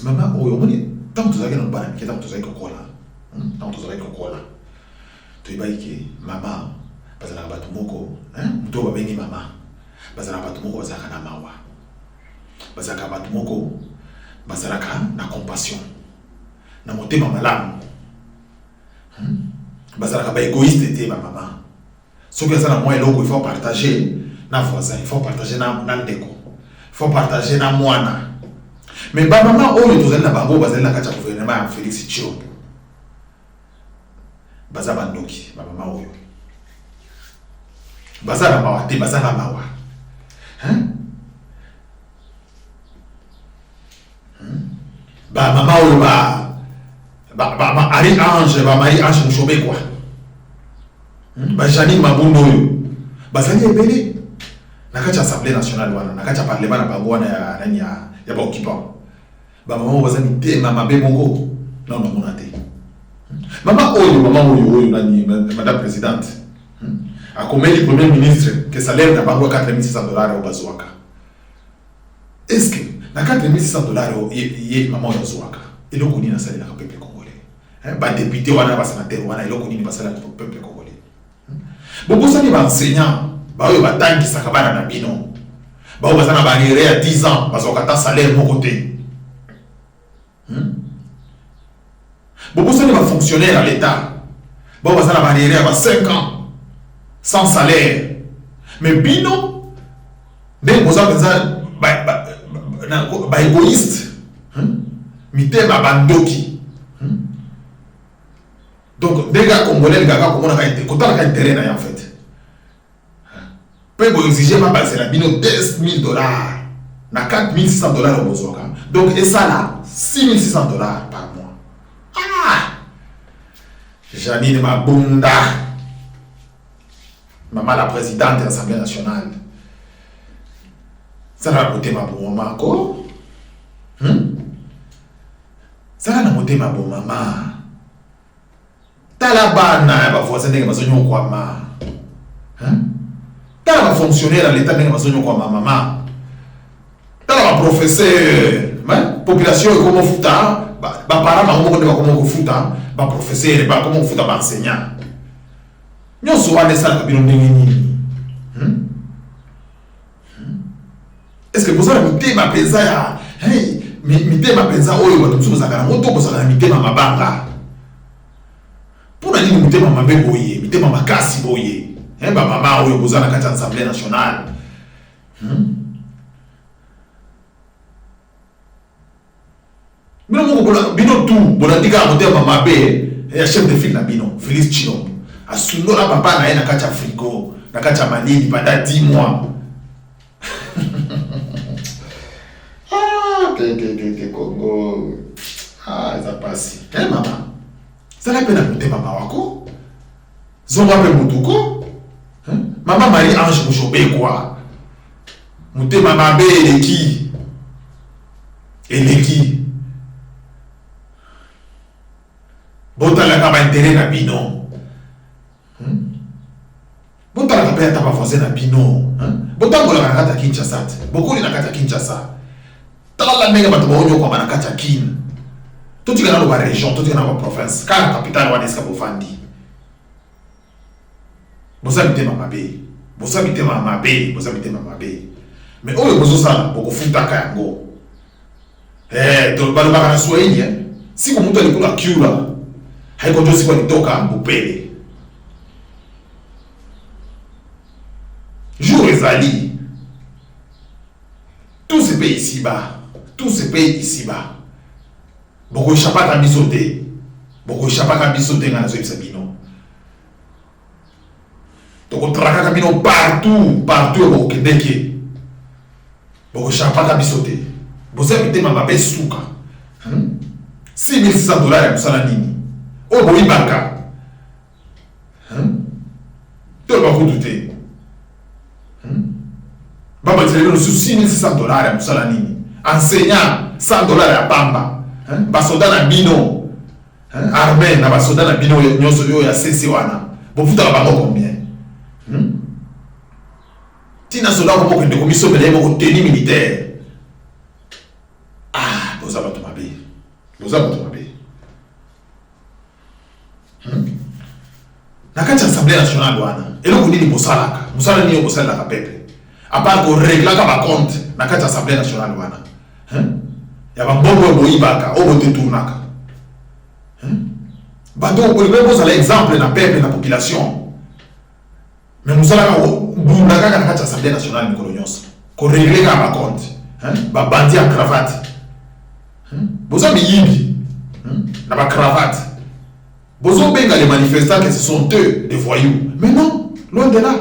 Maman, tant que tu as un ban, tant que tu as un cola, tant que tu as un cola, tu vas dire maman, parce que la batumoko, tu vas venir maman, parce que la batumoko va s'arrêter mawa, parce que la batumoko va s'arrêter na compassion, na monter ma malam, parce que la égoïste était ma maman. Ce que ça na moi et l'autre il faut partager. Na voisin, il faut partager na ndeko. Il faut partager na mwana. Mais ba maman oyo tozali na bango bazali na kati ya gouvernement ya Félix Tshilombo. Baza bandoki, ba maman oyo. Baza na mawa te, baza na mawa. Ba maman oyo ba Marie Ange Mouchobe quoi. Ba Janine Mabundo oyo. Bazali ebele. Nakacha Assemblée nationale wana, nakacha parlement na bango wana ya ba occupant. Ba maman bazani te mama be bongo. Non mona te. Maman oyo nani madame présidente. A comme le premier ministre que salaire na bango $4,600 au bazwaka. Est-ce que na $4,600 ye maman ya bazwaka. Eloko nini na salaire na peuple congolais. Ba député wana ba sénateur wana eloko nini ba salaire na peuple congolais. Bobo sani ba enseignant baoyo batangi sakabana na bino bao bazana barrière ya 10 ans bazokata salaire mon côté bobo sani ba fonctionnaire à l'état bao bazana barrière ya 5 ans sans salaire mais bino dès boza penza ba égoïste mitema bandoki donc des gars congolais gaga komona ka kotala ka intérêt na en fait. Peut exiger ma base la bino $10,000 na $4,600 au Bozoka. Donc et ça là $6,600 par mois. Ah, Janine Mabunda, maman la présidente de l'Assemblée nationale. Ça va coûter ma bonne maman encore. Ça va coûter ma bonne maman. Talabana va voisin de ma quoi ma. T'as un fonctionnaire à l'état de l'Amazon comme ma maman. T'as un professeur, population est comme fouta, parents comme fouta, professeur, comme fouta, enseignant. Nous sommes des salles qui ont est-ce que vous avez mis ma pesa, mis ma pesa, oh, vous avez un moto, vous avez mis ma banga. Pour aller mis ma bébé, mis ma cassi boye. Ba maman oyo bozana kati Assemblée nationale. Bino tout, bonandika monter maman be, et chef de file na bino, Félix Tshilombo. Asundola papa na ye na kati Afriko, na kati Malini pendant 10 mois. Congo. Ah, ça passe. Maman. Ça la peine à monter maman wako. Zonga pe mutuko. Maman Marie Ange Mouchobe quoi. Mouté maman be eleki. Botala ka ba intérêt na bino. Botala ka pa ta ba voisin na bino. Botala bola na kata Kinshasa. Bokoli na kata Kinshasa. Tala ndenge bato ba onyo kwa na kata Kin. Tout tika na ba région, tout tika na ba province. Ka capitale wa deska bofandi. Vous habitez ma bé, vous habitez ma bé, vous habitez ma bé. Mais oh, vous ça, beaucoup futa kayango. Donc le balaba na soigné. Si vous montez le coup la cura, hay ko josi ko toka bupele. Jour ezali. Tout se paye ici-bas, tout se paye ici-bas. Beaucoup chapaka bisoté, beaucoup chapaka bisoté na zo ibsabino. Donc, traka kabino partout au Québec. Bon, chapaka bisoté. Vous habitez ma belle souka. $6,600 à Moussalanini. Oh, bon, banca. Tu vas vous douter. Baba, tu as reçu $6,600 à Moussalanini. Enseignant $100 à Pamba. Basoda na Bino. armée na basoda na bino nyonso yo ya CC wana bofuta bango combien tina soda ko kokende commission de mo tenue militaire boza bato mabe na kati assemblée nationale wana eloko nini bosalaka musala nini bosalaka peuple à part ko réglaka ba compte na kati assemblée nationale wana ya ba mbongo boyibaka o botournaka bato on a l'exemple na peuple na population mais nous allons bunda kaka na kati assemblée nationale mikolo nyonso ko régler ka ba compte ba bandi en cravate boza miyimbi na ba cravate bozo benga les manifestants que ce sont eux des voyous mais non loin de là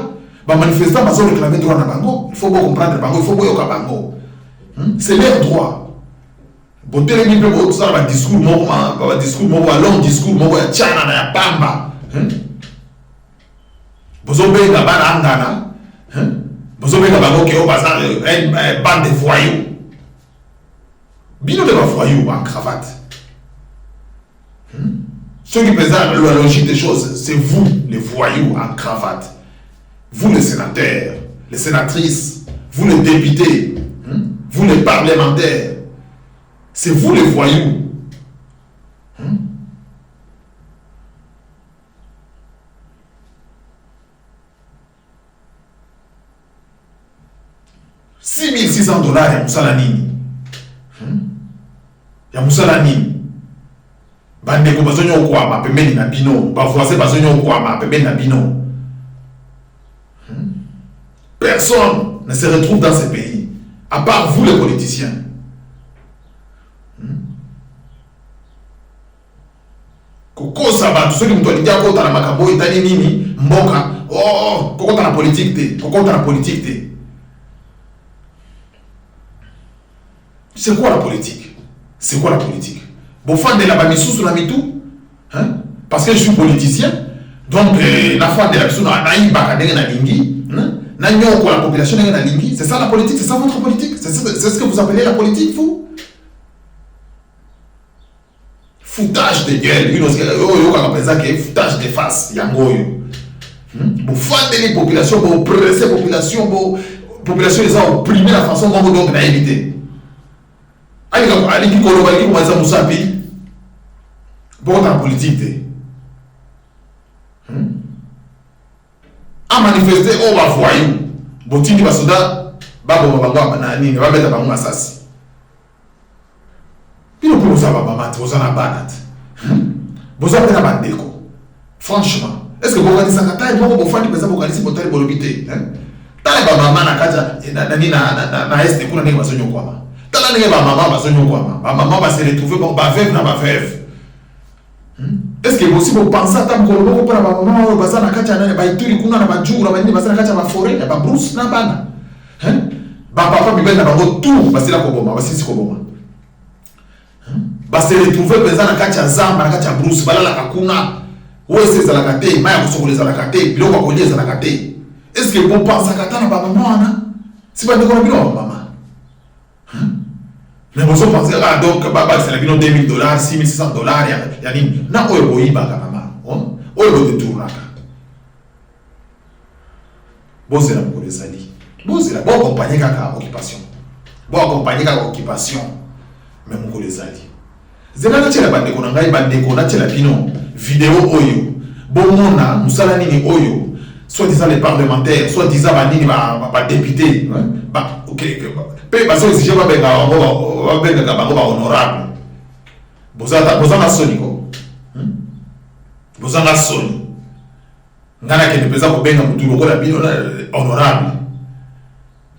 ba manifestants bazo réclamer droit na bango il faut bien comprendre bango il faut bien yoka bango c'est leur droit. Bon, télémi peut vous ça va discours mon long discours mon ya tchana na ya pamba bozo benga bana angana bozo benga bango ke o bazar bande de voyous bino de voyous en cravate ceux qui présentent la logique des choses c'est vous les voyous en cravate, vous les sénateurs, les sénatrices, vous les députés, vous les parlementaires. C'est vous les voyous. 6 600 $ ya musala nini? Ya musala nini? Bandeko bazonyo kwama pembeni na bino, ba voisin bazonyo kwama pembeni na bino. Personne ne se retrouve dans ce pays, à part vous les politiciens. Kokosa bantu soki mtu alijia kota na makambo itani nini mboka kokota na politique te, kokota na politique te. C'est quoi la politique? C'est quoi la politique? Bon fan de la bamisusu na mitu, hein? Parce que je suis politicien, donc la fan de la bamisusu na imbaka ndenge na lingi, na nyoko la population ndenge na lingi, c'est ça la politique, c'est ça votre politique, c'est ce que vous appelez la politique vous? Foutage de gueule, une autre foutage de face, yangoyo. Vous faites des populations, vous pressez la population, vous population les a opprimé la façon dont vous devez éviter. Allez, qui colore, qui commence à nous appuyer. Bon, dans la politique, à manifester, on va voir. Bon, tu vas se dire, va mettre à mon assassin. Bino pour vous avoir maman, vous en avez banat. Vous avez la bandeko. Franchement, est-ce que vous organisez ça? Taille, vous faites des vous organisez pour taille pour l'habiter. Taille, maman, na kaja, na est kuna nenge basonyo kwama. Taille, nenge maman basonyo kwama. Maman va se retrouver pour ba veuve na ba veuve. Est-ce que aussi vous pensez à ta mkololo pour la maman au bazar na kaja na ba ituri kuna na majuru ba ni bazar na kaja ba forêt na ba brousse na bana. Ba papa bibel na ba tout, ba sila ko boma, ba sisi ko boma. Se retrouver présent na kati ya zamba na kati ya brousse balala kakuna wese za la kate maya kusokoleza la kate biloko koleza la kate. Est-ce que bon pense à kata na ba maman wana si ba ndeko na bino maman mais vous pensez donc baba c'est la bino $2000 $6600 ya nini na oyo boyiba ka maman oyo bo détournaka bon c'est la polizali bon c'est la bon accompagner kaka occupation bon accompagner kaka occupation mais mon polizali zela tshela bandeko na ngai bandeko na tshela bino vidéo oyo bomona musala nini oyo soit disant les parlementaires soit disant ba nini ba député ba OK pe ba so exige ba benga ba honorable bozana soni ko bozana soni ngana ke pesa ko benga mutu lokola bino honorable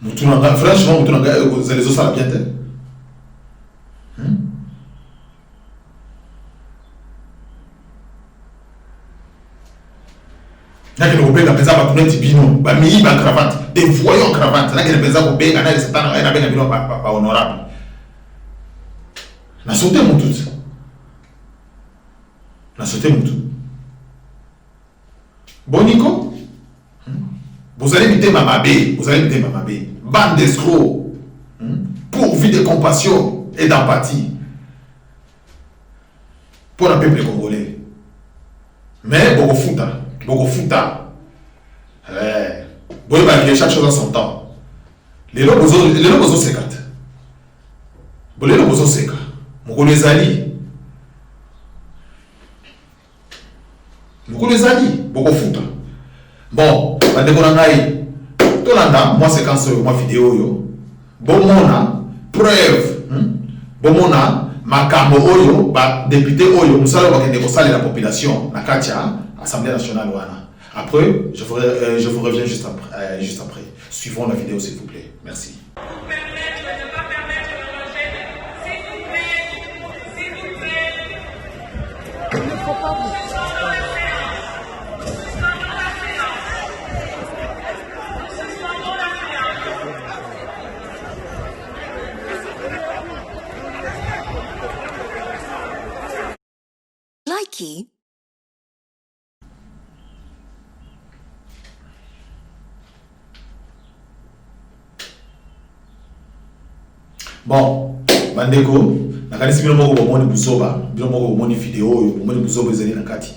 mutu na franchement mutu na ngai ko zelezo sala bien te. N'a que le benga pesa ba tuneti bino ba mi ba cravate des voyants cravate n'a que le pesa ko benga na le satana na benga bino ba honorable na sauté mon tout Bonico vous allez éviter mamabé bande d'escrocs pourvu de compassion et d'empathie pour le peuple congolais. Mais beaucoup fouta. Chaque chose en son temps. Les lobes ont 50. Les lobes ont 50. Moko les alliés. Beaucoup fouta. Bon, moi c'est quand ma vidéo yo. Bon mona preuve. Bon mona makambo oyo ba député oyo musala ba kende ko sala la population na katia Assemblée nationale wana. Après, je vous reviens juste après. Suivons la vidéo, s'il vous plaît. Merci. Likey. Bon, bandeko, nakanisi bino moko bomoni buzoba, bino moko bomoni vidéo yo, bomoni buzoba ezali na kati.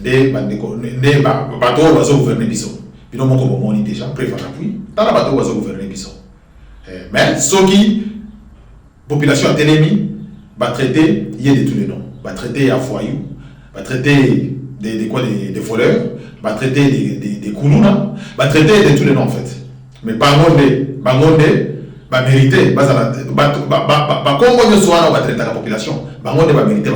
Nde bandeko, nde bato bazo gouverner biso. Bino moko bomoni déjà prévoir appui. Tala bato bazo gouverner biso. Mais soki population atelemi va traiter y a de tous les noms. Va traiter à foyou, va traiter des voleurs, va traiter des koulouna, va traiter de tous les noms en fait. Mais bangonde ba mériter ba kombo nyoso wana ba traiter la population bangonde ba mériter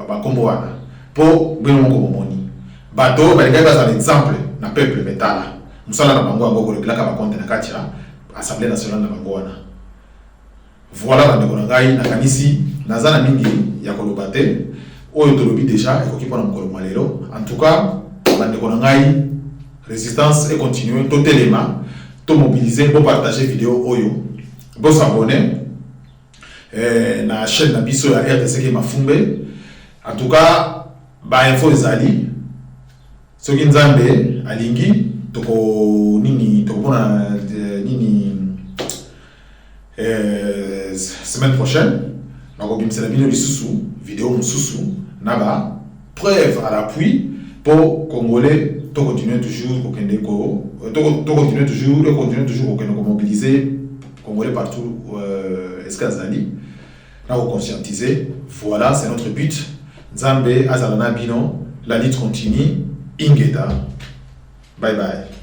ba kombo wana po bino moko bomoni bato ba linga ba exemple na peuple metala musala na bango ngo ko ka ba compte na katia Assemblée nationale na bango wana. Voilà ba ndeko ngai na kanisi nazana mingi ya kolobate oyo tolobi déjà ekoki pona mokolo malelo. En tout cas ba ndeko ngai résistance et continuer totalement to mobiliser pour partager vidéo oyo. Bon s'abonner na chaîne na biso ya RTC Mafumbe. En tout cas ba info ezali soki nzambe alingi toko pona nini semaine prochaine nakobimisa na bino lisusu vidéo mosusu na ba preuve à l'appui pour Congolais to continuer toujours mobiliser Congolais partout escazali na conscientiser. Voilà, c'est notre but. Nzambe azalana bino, la lutte continue. Ingeda. Bye bye.